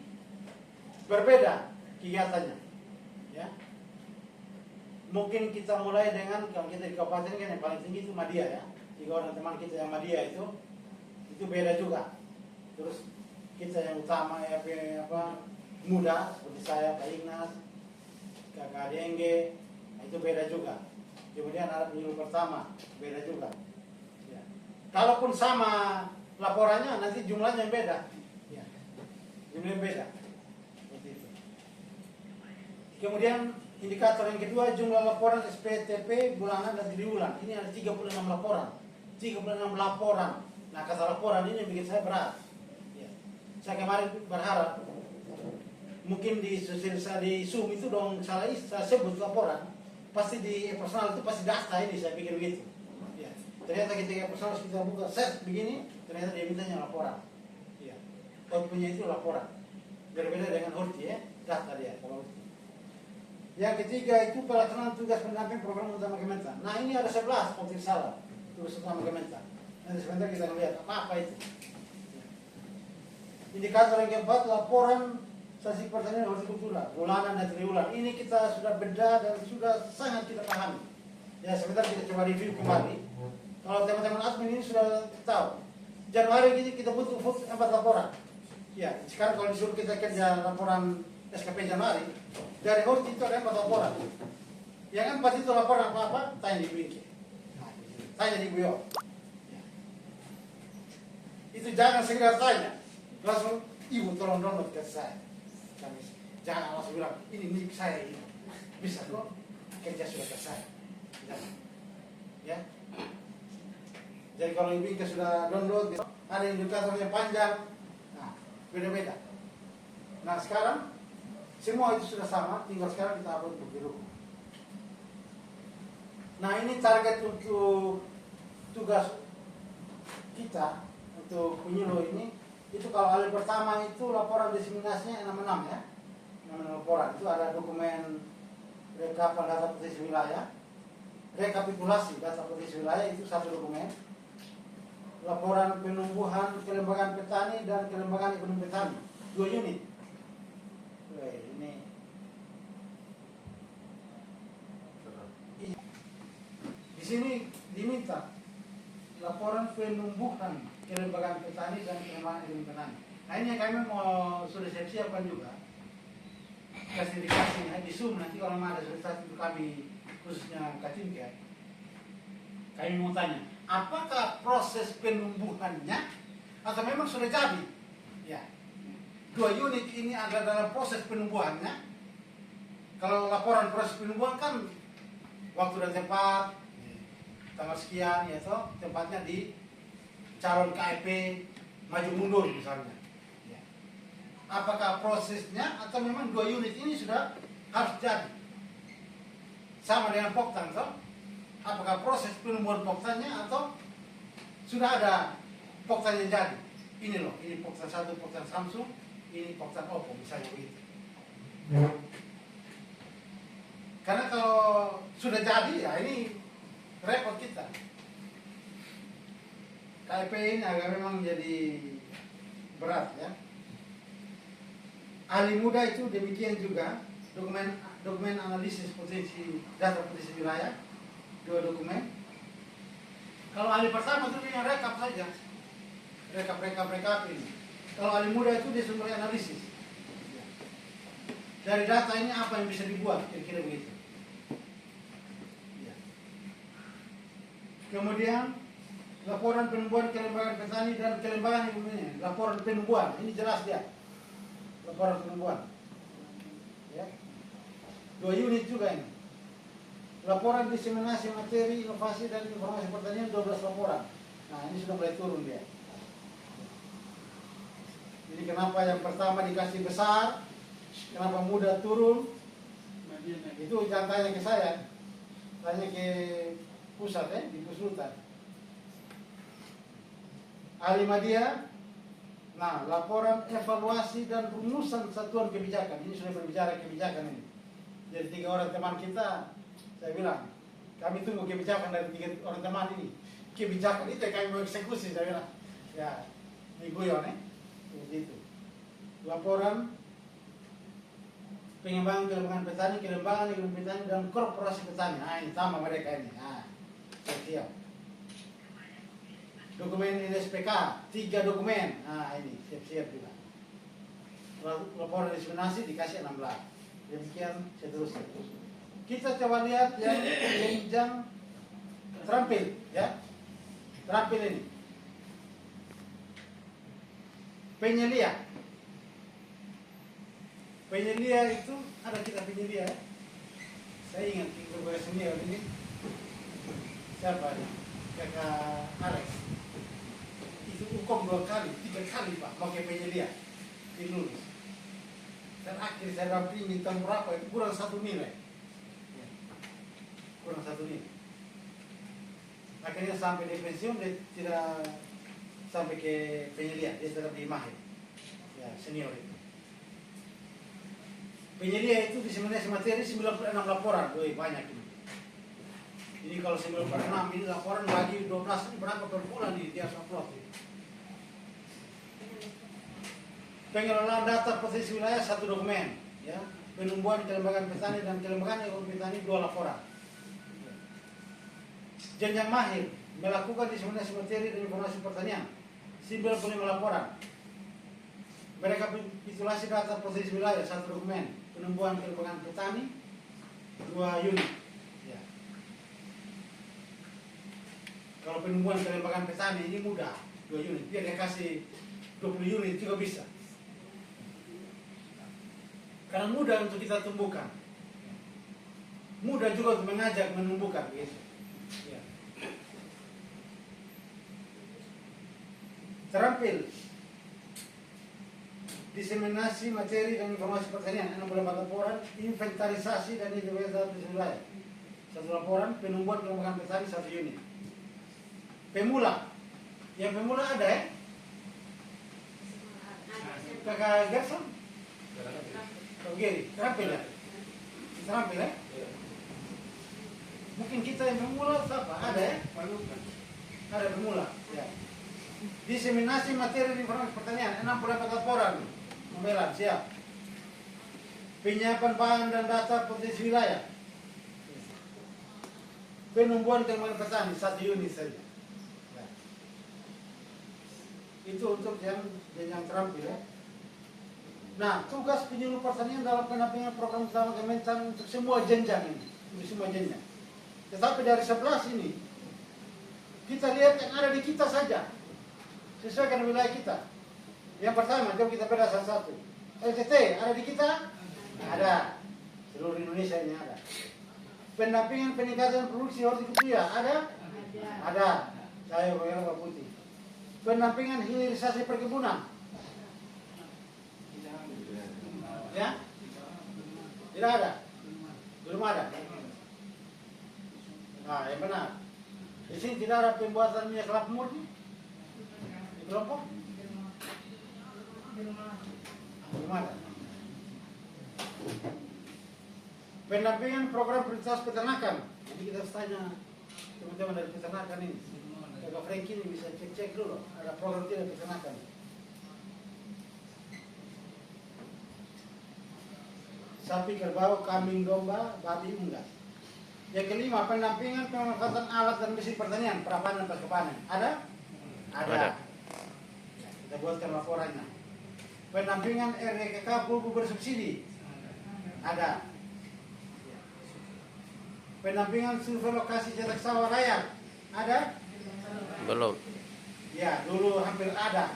berbeda kegiatannya. Ya. Mungkin kita mulai dengan, kalau kita di kabupaten kan yang paling tinggi itu Madia ya. 3 orang teman kita yang Madia itu beda juga. Terus kita yang utama ya muda seperti saya, Pak Ignas, Kakak Dengge, itu beda juga. Kemudian ada penyuluh pertama, beda juga. Ya. Kalaupun sama laporannya, nanti jumlahnya yang beda. Ya. Jumlahnya beda. Seperti itu. Kemudian indikator yang kedua, jumlah laporan SPTP bulanan dan triwulan. Ini ada 36 laporan. 36 laporan. Nah, kata laporan ini yang bikin saya berat. Ya. Saya kemarin berharap mungkin di Zoom itu dong saya sebut laporan, pasti di personal itu pasti data ini, saya pikir begitu. Ya. Ternyata ketika personal kita buka set begini, ternyata dia mintanya laporan. Ya. Outputnya itu laporan. Berbeda dengan Horti ya, data dia kalau Horti. Yang ketiga itu pelaksanaan tugas pendamping program utama Kementan. Nah ini ada 11 kalau tidak salah tugas utama Kementan. Nanti sebentar kita lihat apa itu. Indikator yang keempat, laporan statistik pertanian hortikultura bulanan dan triwulan. Ini kita sudah beda dan sudah sangat kita pahami. Ya sebentar kita coba review kembali. Kalau teman-teman admin ini sudah tahu. Januari ini kita butuh 4 laporan. Ya sekarang kalau disuruh kita kerja laporan SKP Januari, dari Horti itu ada 4 laporan. Yang 4 itu laporan apa-apa, tanya di Winky. Tanya di Buyo. Itu jangan segera tanya. Langsung, ibu tolong download ke saya. Jangan langsung bilang, ini milik saya ini. Bisa kok, kerja sudah ke saya. Jangan. Ya. Jadi kalau ibu Winky sudah download, ada indikatornya panjang. Nah, beda-beda. Nah sekarang, semua itu sudah sama, tinggal sekarang kita upload untuk biru. Nah ini target untuk tugas kita untuk penyuluh ini. Itu kalau hari pertama itu laporan diseminasinya 66 ya. 66 laporan. Itu ada dokumen rekapan data potensi wilayah, rekapitulasi data potensi wilayah itu 1 dokumen. Laporan penumbuhan kelembagaan petani dan kelembagaan ekonomi petani 2 unit. Ini di sini diminta laporan penumbuhan kelembagaan petani dan kelembagaan ekonomi petani. Nah ini yang kami mau sudah siapkan juga. Kasih dikasih di Zoom nanti kalau ada sudah itu kami khususnya Katinka. Kami mau tanya, apakah proses penumbuhannya atau memang sudah jadi? Ya. 2 unit ini ada dalam proses penumbuhannya. Kalau laporan proses penumbuhan kan waktu dan tempat, tanggal sekian ya toh, tempatnya di calon KIP maju mundur misalnya. Ya. Apakah prosesnya atau memang 2 unit ini sudah harus jadi? Sama dengan Poktan toh? Apakah proses penumbuhan Poktannya atau sudah ada Poktan yang jadi? Ini loh, ini Poktan 1, Poktan Samsung, ini Poktan Oppo misalnya begitu. Karena kalau sudah jadi ya ini repot kita. KIP ini agak memang jadi berat ya. Ahli muda itu demikian juga, dokumen analisis potensi data potensi wilayah 2 dokumen. Kalau ahli pertama itu yang rekap saja, rekap ini. Kalau ahli muda itu dia sumber analisis. Dari data ini apa yang bisa dibuat, kira-kira begitu. Ya. Kemudian laporan penumbuhan kelembagaan petani dan kelembagaan ekonomi. Laporan penumbuhan, ini jelas dia. Laporan penumbuhan. Ya. 2 unit juga ini. Laporan diseminasi materi, inovasi dan informasi pertanian 12 laporan. Nah ini sudah mulai turun dia. Jadi kenapa yang pertama dikasih besar, kenapa mudah turun? Itu jangan tanya ke saya, tanya ke pusat di Pusultan. Ahli Madia, nah laporan evaluasi dan rumusan satuan kebijakan. Ini sudah berbicara kebijakan ini. Jadi 3 orang teman kita, saya bilang, kami tunggu kebijakan dari 3 orang teman ini. Kebijakan itu yang kami mau eksekusi, saya bilang. Ya, ini guyon seperti itu. Laporan pengembangan petani, pengembangan ekonomi petani dan korporasi petani. Nah, ini sama mereka ini. Nah, siap. Dokumen NSPK 3 dokumen. Nah, ini siap-siap juga. Laporan diseminasi dikasih 16. Demikian seterusnya. Kita coba lihat yang jenjang terampil, ya. Terampil ini. Penyelia. Penyelia itu ada kita penyelia. Saya ingat di berbagai senior ini. Siapa ini? Kakak Alex. Itu hukum 2 kali, 3 kali Pak, pakai penyelia. Dilulus. Dan akhirnya saya dampingi tahun berapa itu kurang 1 nilai. Kurang 1 nilai. Akhirnya sampai di pensiun dia tidak sampai ke penyelia, dia tetap di Mahir. Ya, senior itu. Penyelia itu diseminasi materi 96 laporan. Woi, banyak ini. Ini kalau 96 ini laporan bagi 12 ini berapa per bulan di dia upload. Pengelolaan data posisi wilayah 1 dokumen, ya. Penumbuhan kelembagaan petani dan kelembagaan ekonomi petani 2 laporan. Jenjang Mahir melakukan diseminasi materi dan informasi pertanian 95 laporan. Rekapitulasi data posisi wilayah 1 dokumen. Penumbuhan kelembagaan petani 2 unit. Ya. Kalau penumbuhan kelembagaan petani ini mudah 2 unit. Biar dia kasih 20 unit juga bisa. Karena mudah untuk kita tumbuhkan. Mudah juga untuk mengajak menumbuhkan begitu. Ya. Terampil diseminasi materi dan informasi pertanian 64 laporan, inventarisasi dan identifikasi data wilayah 1 laporan, penumbuhan kelembagaan petani 1 unit. Pemula, yang pemula ada ya? Kakak Gerson? Oke, terampil ya? Terampil ya? Mungkin kita yang pemula siapa? Ada ya? Ada pemula ya. Diseminasi materi dan informasi pertanian 64 laporan. Pembelaan, siap. Penyiapan bahan dan data potensi wilayah. Penumbuhan kelembagaan petani 1 unit saja. Ya. Itu untuk yang terampil ya. Nah, tugas penyuluh pertanian dalam pendampingan program utama Kementan untuk semua jenjang ini, untuk semua jenjang. Tetapi dari 11 ini, kita lihat yang ada di kita saja, sesuai dengan wilayah kita. Yang pertama, coba kita beda satu-satu. LTT ada di kita? Ada. Seluruh Indonesia ini ada. Pendampingan peningkatan produksi hortikultura ada? Ada. Saya Pak Putih. Pendampingan hilirisasi perkebunan. Ya? Tidak ada? Belum ada? Nah, yang benar. Di sini tidak ada pembuatan minyak kelapa murni? Di kelompok? Belum ada. Pendampingan program prioritas peternakan. Jadi kita harus tanya teman-teman dari peternakan ini. Kakak Frank ini bisa cek-cek dulu. Ada program tidak peternakan. Sapi, kerbau, kambing, domba, babi, unggas. Yang kelima, pendampingan pemanfaatan alat dan mesin pertanian, prapanen dan pasca panen. Ada? Ada. Ya, kita buatkan laporannya. Pendampingan RDKK pupuk bersubsidi. Ada. Pendampingan survei lokasi cetak sawah raya. Ada? Belum. Ya, dulu hampir ada.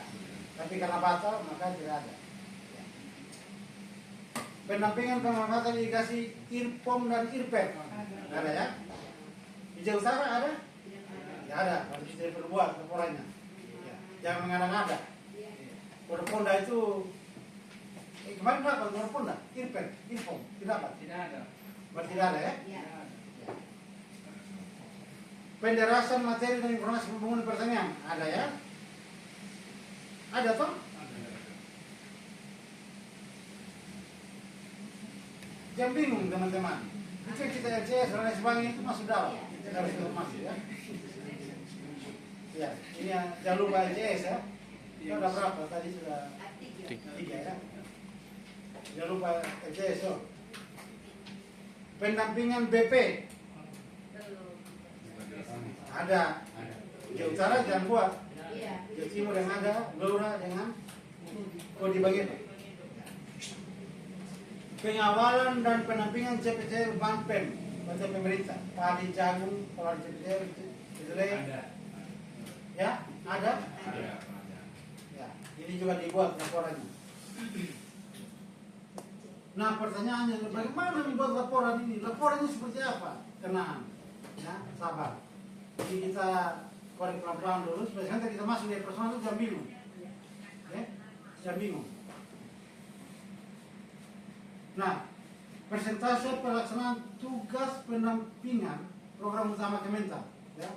Tapi karena batal, maka tidak ada. Pendampingan pemanfaatan irigasi IRPOM dan IRPET. Ada ya? Hijau Utara ada? Ya ada, harus kita perbuat laporannya. Ya. Jangan mengada-ngada. Ponda itu kemarin dapat Ponda, IRPET, IRPOM, tidak dapat? Tidak ada. Berarti tidak ada ya? Ya. Penderasan materi dan informasi pembangunan pertanian ada ya? Ada toh? Jangan bingung teman-teman. Itu yang kita LCS dan lain sebagainya itu masuk dalam. Kita harus informasi ya. Ya, ini yang jangan lupa LCS ya. Itu ada berapa? Tadi sudah Tiga ya. Jangan lupa ECS. Pendampingan BP ada. Jawa Utara jangan buat. Jawa Timur yang ada, Blora jangan. Kau dibagian. Pengawalan dan pendampingan CPCR Banpen bantuan pemerintah. Padi jagung kalau CPCR kedelai. Ya, ada. Ya, ini juga dibuat laporannya. Nah, pertanyaannya bagaimana membuat laporan ini? Laporannya seperti apa? Tenang, ya, sabar. Jadi kita korek pelan-pelan dulu supaya nanti kita masuk di personal itu jangan bingung. Ya, jangan bingung. Nah, persentase pelaksanaan tugas pendampingan program utama Kementan, ya.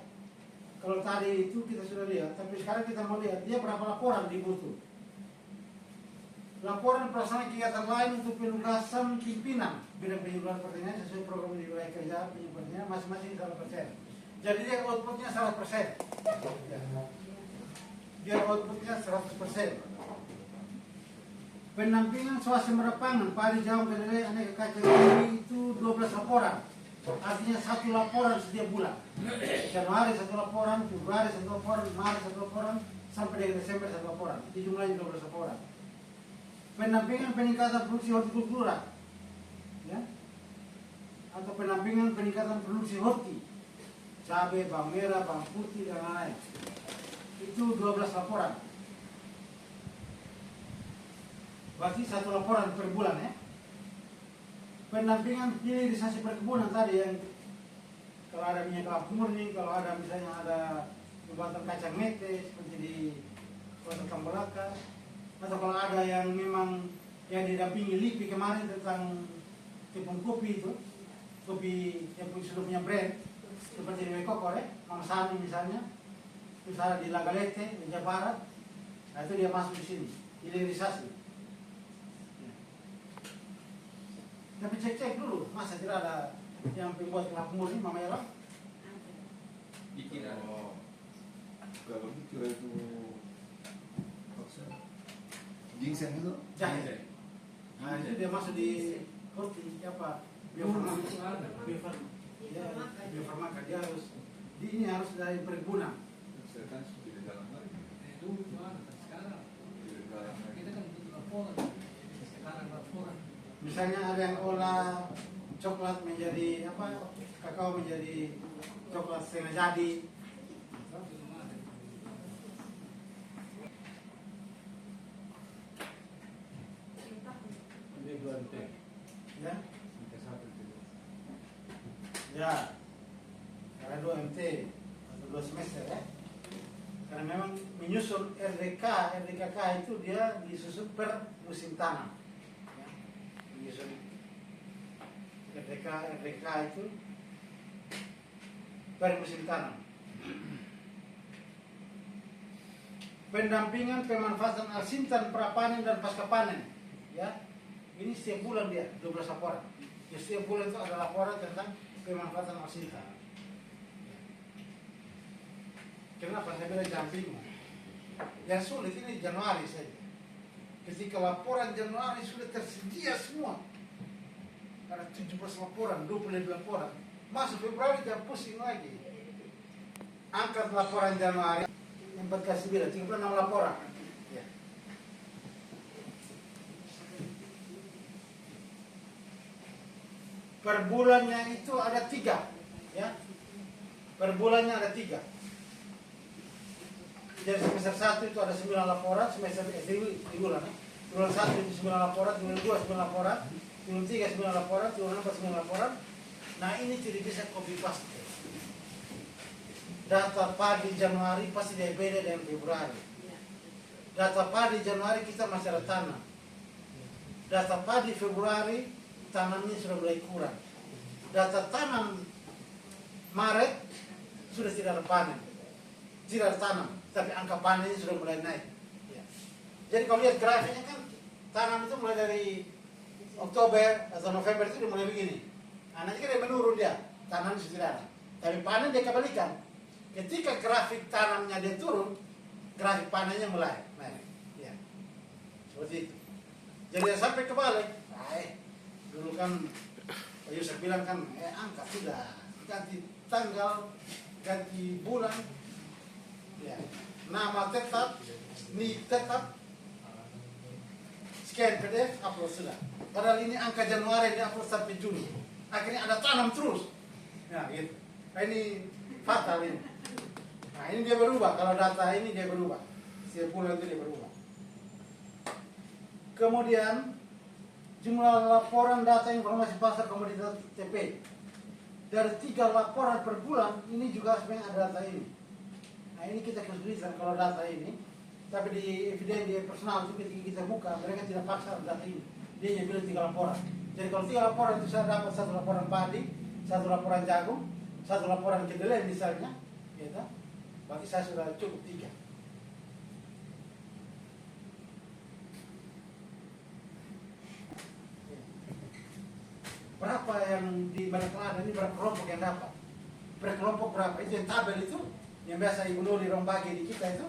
Kalau tadi itu kita sudah lihat, tapi sekarang kita mau lihat dia berapa laporan dibutuh. Laporan pelaksanaan kegiatan lain untuk penugasan pimpinan bidang penyeluruhan pertanian sesuai program di wilayah kerja penyeluruhannya masing-masing 100%. Jadi dia outputnya 100%. Dia outputnya 100%. Pendampingan swasembada pangan, padi, jagung, kedelai, aneka kacang itu 12 laporan. Artinya 1 laporan setiap bulan. Januari 1 laporan, Februari 1 laporan, Maret 1 laporan, sampai dengan Desember 1 laporan. Itu jumlahnya 12 laporan. Pendampingan peningkatan produksi hortikultura, ya, atau pendampingan peningkatan produksi horti, cabai, bawang merah, bawang putih dan lain-lain. Itu 12 laporan. Berarti 1 laporan per bulan ya. Pendampingan hilirisasi perkebunan tadi yang kalau ada minyak kelapa murni, kalau ada misalnya ada pembuatan kacang mete seperti di Kota Tambolaka, atau kalau ada yang memang yang didampingi LIPI kemarin tentang tepung kopi itu, kopi yang sudah punya brand seperti di Mekokor ya, Mang Sani misalnya di Lagalete, di Jawa Barat, nah itu dia masuk di sini, hilirisasi. Ya. Tapi cek dulu, masa tidak ada yang pembuat kelapa murni, Mama Ella? Dikira. Kalau dikira itu ginseng itu Jahe. Nah itu dia masuk di horti apa? Biofarmaka. Biofarmaka dia harus ini harus dari perkebunan. sekarang sudah dalam lagi. Dulu mana sekarang kita kan butuh laporan. Sekarang laporan. Misalnya ada yang olah coklat menjadi apa? Kakao menjadi coklat setengah jadi. Ya. Ya. Karena 2 MT atau 2 semester ya. Karena memang menyusun RDKK itu dia disusun per musim tanam. Ya. Menyusun RDK itu per musim tanam. Pendampingan pemanfaatan alsintan prapanen dan pasca panen. Ya. Ini setiap bulan dia 12 laporan. Ya, setiap bulan itu ada laporan tentang pemanfaatan alsintan. Kenapa saya bilang jangan bingung? Yang sulit ini Januari saja. Ketika laporan Januari sudah tersedia semua, ada 17 laporan, 25 laporan. Masuk Februari jangan pusing lagi. Angkat laporan Januari 4x9, 36 laporan. Ya. Per bulannya itu ada 3, ya. Per bulannya ada 3. Jadi semester 1 itu ada 9 laporan, semester di bulan. Bulan 1 itu 9 laporan, bulan 2 9 laporan, bulan 3 9 laporan, bulan 4 9 laporan. Nah ini tidak bisa copy paste. Data padi Januari pasti dia beda dengan Februari. Data padi Januari kita masih ada tanam. Data padi Februari tanamnya sudah mulai kurang. Data tanam Maret sudah tidak ada panen, tidak ada tanam, tapi angka panennya sudah mulai naik. Ya. Jadi kalau lihat grafiknya kan tanam itu mulai dari Oktober atau November itu sudah mulai begini. Nah, nanti kan dia menurun dia, tanam sudah tidak ada. Tapi panen dia kebalikan. Ketika grafik tanamnya dia turun, grafik panennya mulai naik. Ya. seperti itu. Jadi sampai kebalik, dulu kan Pak Yusuf bilang kan, angka sudah ganti tanggal, ganti bulan, ya, nama tetap, nik tetap, scan PDF, upload sudah. Padahal ini angka Januari dia upload sampai Juni, akhirnya ada tanam terus, ya gitu. Nah, ini fatal ini. Nah ini dia berubah, kalau data ini dia berubah, setiap bulan itu dia berubah. Kemudian jumlah laporan data informasi pasar komoditas TP dari 3 laporan per bulan ini juga sebenarnya ada data ini. Nah ini kita kesulitan kalau data ini, tapi di eviden di personal itu ketika kita buka mereka tidak paksa data ini. Dia hanya bilang 3 laporan. Jadi kalau 3 laporan itu saya dapat 1 laporan padi, 1 laporan jagung, 1 laporan kedelai misalnya, gitu. Bagi saya sudah cukup 3. Berapa yang di Balai ini, berapa kelompok yang dapat? Per kelompok berapa? Itu yang tabel itu, yang biasa Ibu Nuri bagi di kita itu,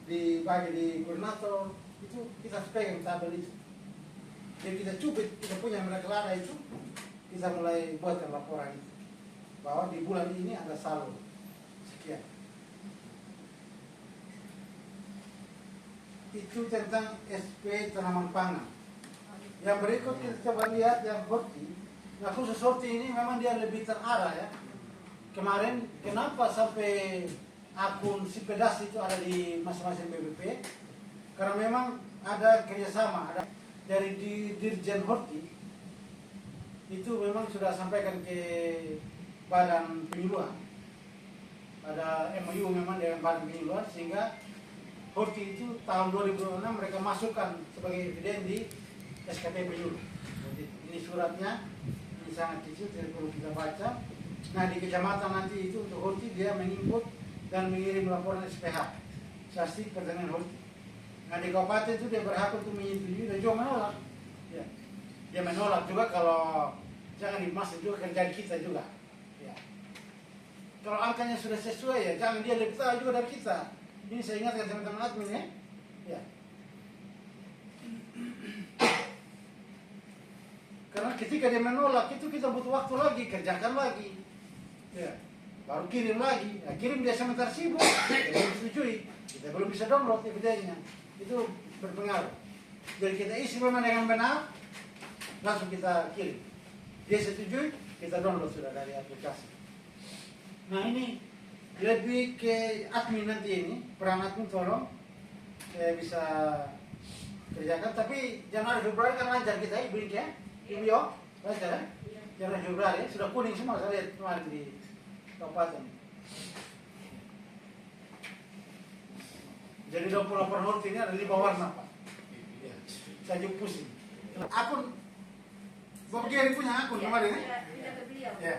dibagi di koordinator, itu kita pegang tabel itu. Jadi kita cubit, kita punya Balai itu, kita mulai buatkan laporan itu. Bahwa di bulan ini ada saldo sekian. Itu tentang SP tanaman pangan. Yang berikut kita coba lihat yang horti. Nah khusus horti ini memang dia lebih terarah ya. Kemarin kenapa sampai akun Sipedas itu ada di masing-masing BBP? Karena memang ada kerjasama, ada dari Dirjen Horti itu memang sudah sampaikan ke Badan Penyuluhan. Ada MOU memang dengan Badan Penyuluhan sehingga Horti itu tahun 2006 mereka masukkan sebagai eviden di SKP Penyuluh. Ini suratnya, ini sangat kecil, tidak perlu kita baca. Nah di kecamatan nanti itu untuk Horti dia menginput dan mengirim laporan SPH, Sasi Pertanian Horti. Nah di kabupaten itu dia berhak untuk menyetujui dan juga menolak. Ya. Dia menolak juga kalau jangan dimaksud juga kerjaan kita juga. Ya. Kalau angkanya sudah sesuai ya jangan dia lebih tahu juga dari kita. Ini saya ingatkan teman-teman admin ya. Ya. Karena ketika dia menolak itu kita butuh waktu lagi, kerjakan lagi, ya, baru kirim lagi. Nah, kirim dia sementara sibuk, kita belum setujui, kita belum bisa download evidennya, itu berpengaruh. Jadi kita isi memang dengan benar, langsung kita kirim. Dia setujui, kita download sudah dari aplikasi. Nah ini lebih ke admin nanti ini, peran admin tolong bisa kerjakan. Tapi Januari Februari kan lancar kita ibu ya. Ibio, lancar ya? Januari Februari sudah kuning semua saya lihat kemarin di kabupaten. Jadi 20 laporan horti ini ada 5 warna Pak. Ya. Saya juga pusing. Akun, Bob Gary punya akun kemarin ya? Ya.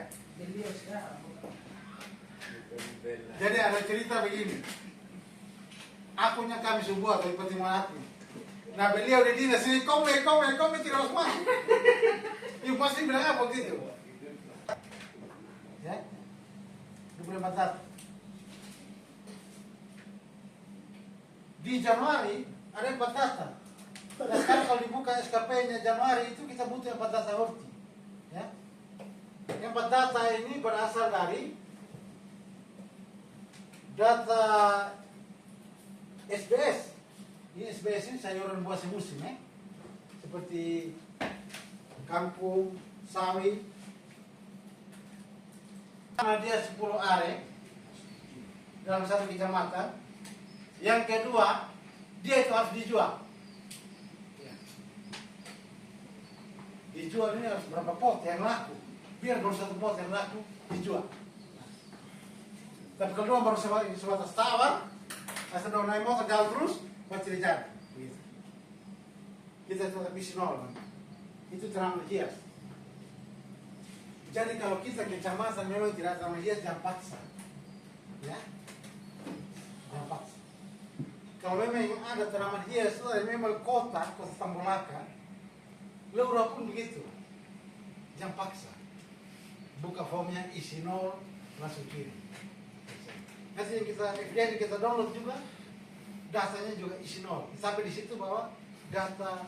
Jadi ada cerita begini. Akunnya kami sebuah dari pertimbangan admin. Nah beliau di dinas ini komen tidak harus masuk. Ibu pasti bilang apa gitu? Ya, 24 data. Di Januari ada 4 data. Dan sekarang kalau dibuka SKP-nya Januari itu kita butuh 4 data horti. Ya, yang 4 data ini berasal dari data SBS. Ini SBS ini sayuran buah semusim ya. Seperti kangkung, sawi. Karena dia 10 are dalam satu kecamatan. Yang kedua, dia itu harus dijual. Ya. Dijual ini harus berapa pot yang laku. Biar baru 1 pot yang laku dijual. Tapi kalau baru sebatas tawar, asal dong naik motor jalan terus, pasti tidak jadi. Kita tetap isi nol, kan? Itu tanaman hias. Jadi kalau kita kecamatan memang tidak tanaman hias, jangan paksa, ya, jangan paksa. Kalau memang ada tanaman hias, memang kota Tambolaka, Leura pun begitu, jangan paksa. Buka formnya isi nol, langsung kirim. Nanti yang kita download juga, datanya juga isi nol. Sampai di situ bahwa data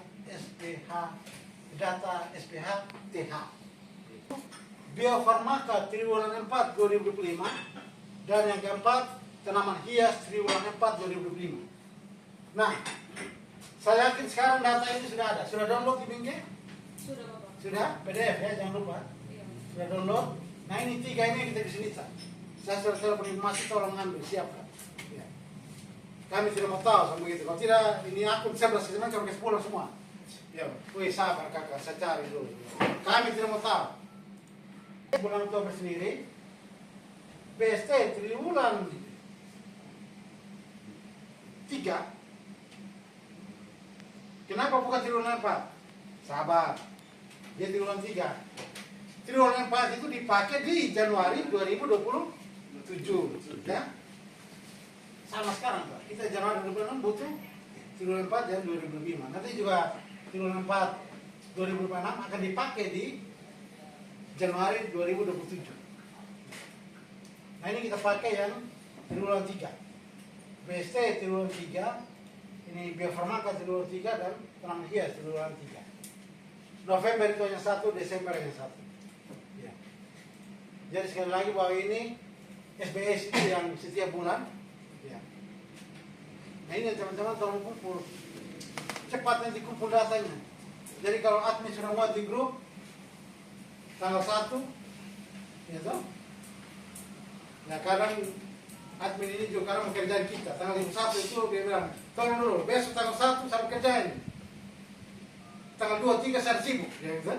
SPH TH. Bio Farmaka triwulan 4 2025 dan yang keempat tanaman hias triwulan 4 2025. Nah, saya yakin sekarang data ini sudah ada. Sudah download di Bingke? Sudah Bapak. Sudah? PDF ya, jangan lupa. Iya. Sudah download. Nah ini 3 ini yang kita bisa nita. Saya sudah telepon informasi, tolong ambil, siapkan. Ya. Kami tidak mau tahu sama begitu. Kalau tidak, ini akun 11 sebenarnya kalau ke 10 semua. Ya, wih sabar kakak, saya cari dulu. Kami tidak mau tahu. Bulan Oktober sendiri, BST triwulan 3. Kenapa bukan triwulan 4? Sabar. Dia triwulan 3. Triwulan 4 itu dipakai di Januari 2027. Ya? Sama sekarang, Pak. Kita Januari 2026 butuh triwulan 4 dan 2025. Nanti juga triwulan 4 2026 akan dipakai di Januari 2027. Nah ini kita pakai yang triwulan 3. BST triwulan 3, ini Bio Farmaka triwulan 3 dan tanaman hias triwulan 3. November itu hanya 1, Desember hanya 1. Ya. Jadi sekali lagi bahwa ini SBS itu yang setiap bulan. Ya. Nah ini teman-teman tolong kumpul. Cepat nanti kumpul datanya. Jadi kalau admin sudah muat di grup tanggal 1, ya toh? Nah kadang admin ini juga karena mau kerjaan kita. Tanggal 1 itu dia bilang, tolong dulu, besok tanggal 1 saya kerjain. Tanggal 2, 3 saya sibuk. Ya gitu.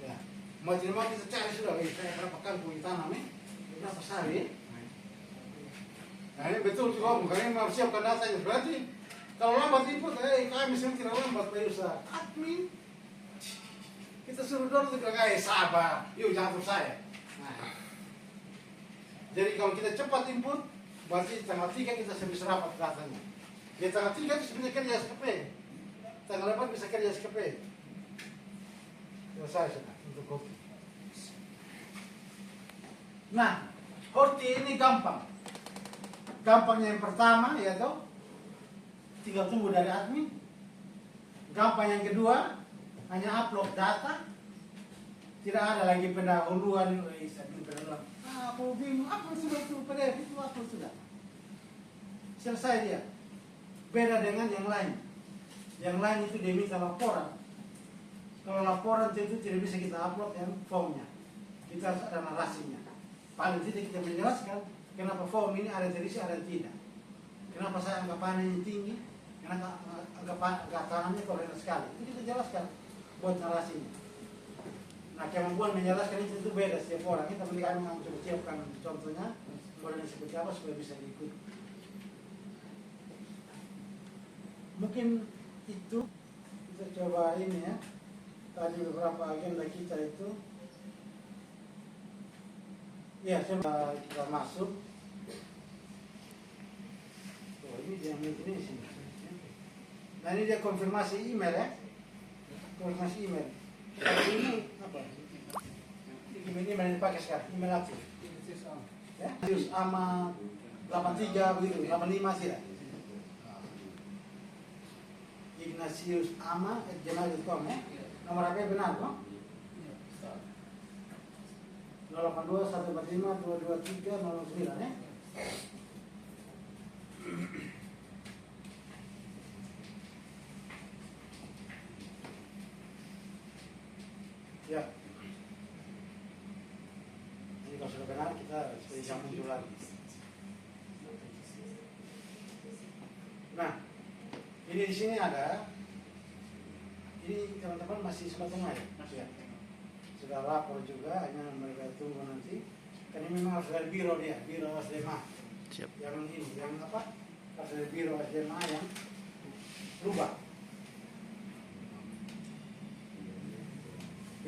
Ya. Mau tidak mau kita cari sudah. Saya berapa kali punya tanam nih? Berapa sehari? Nah ini betul juga, karena ini harus siapkan datanya. Berarti kalau lambat input, kami sendiri tidak lambat Pak Yusa. Admin, kita suruh dulu untuk bilang, sabar, yuk jangan terus saya. Nah. Jadi kalau kita cepat input, berarti tanggal 3 kita bisa rapat datanya. Di tanggal 3 itu bisa kerja SKP. Tanggal 4 bisa kerja SKP. Selesai sudah untuk kopi. Nah, horti ini gampang. Gampangnya yang pertama, ya toh, tinggal tunggu dari admin. Gampang yang kedua, hanya upload data. Tidak ada lagi pendahuluan. Aku bingung, apa sudah itu PDF itu apa sudah. Selesai dia. Beda dengan yang lain. Yang lain itu dia minta laporan. Kalau laporan tentu tidak bisa kita upload yang formnya. Kita harus ada narasinya. Paling tidak kita menjelaskan kenapa form ini ada terisi ada tidak. Kenapa saya angka panennya tinggi, kenapa angka tanamnya toleran sekali. Itu kita jelaskan buat narasinya. Nah kemampuan menjelaskan itu tentu beda setiap orang. Kita kami mau coba siapkan contohnya, modelnya seperti apa supaya bisa diikuti. Mungkin itu kita coba ini ya. Tadi beberapa agenda kita itu. Ya, coba kita masuk. Oh, ini dia ini sini. Nah ini dia konfirmasi email ya. Konfirmasi email. Ini apa? Email yang dipakai sekarang, email aktif. Ya, Ignatius ama 83 begitu, 85 tidak. Ignatiusama@gmail.com ya. Nomor HP benar kok? 082 145 223 09 ya. Ya. Jadi kalau sudah benar kita bisa muncul lagi. Nah, ini di sini ada. Ini teman-teman masih setengah ya? Masih ya. Sudah lapor juga, hanya mereka tunggu nanti. Karena memang harus dari biro dia, biro SDMA. Siap. Yang ini, yang apa? Harus dari biro SDMA yang berubah.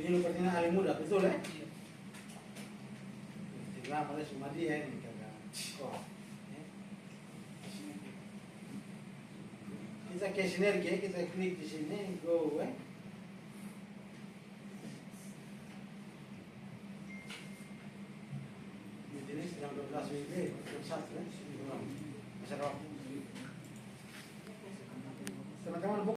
Ini sepertinya ahli muda, betul ya? Tidak boleh cuma dia ini karena kita ke sinergi, kita klik di sini, go away. Ini sedang 12 WB, 21 ya? Teman-teman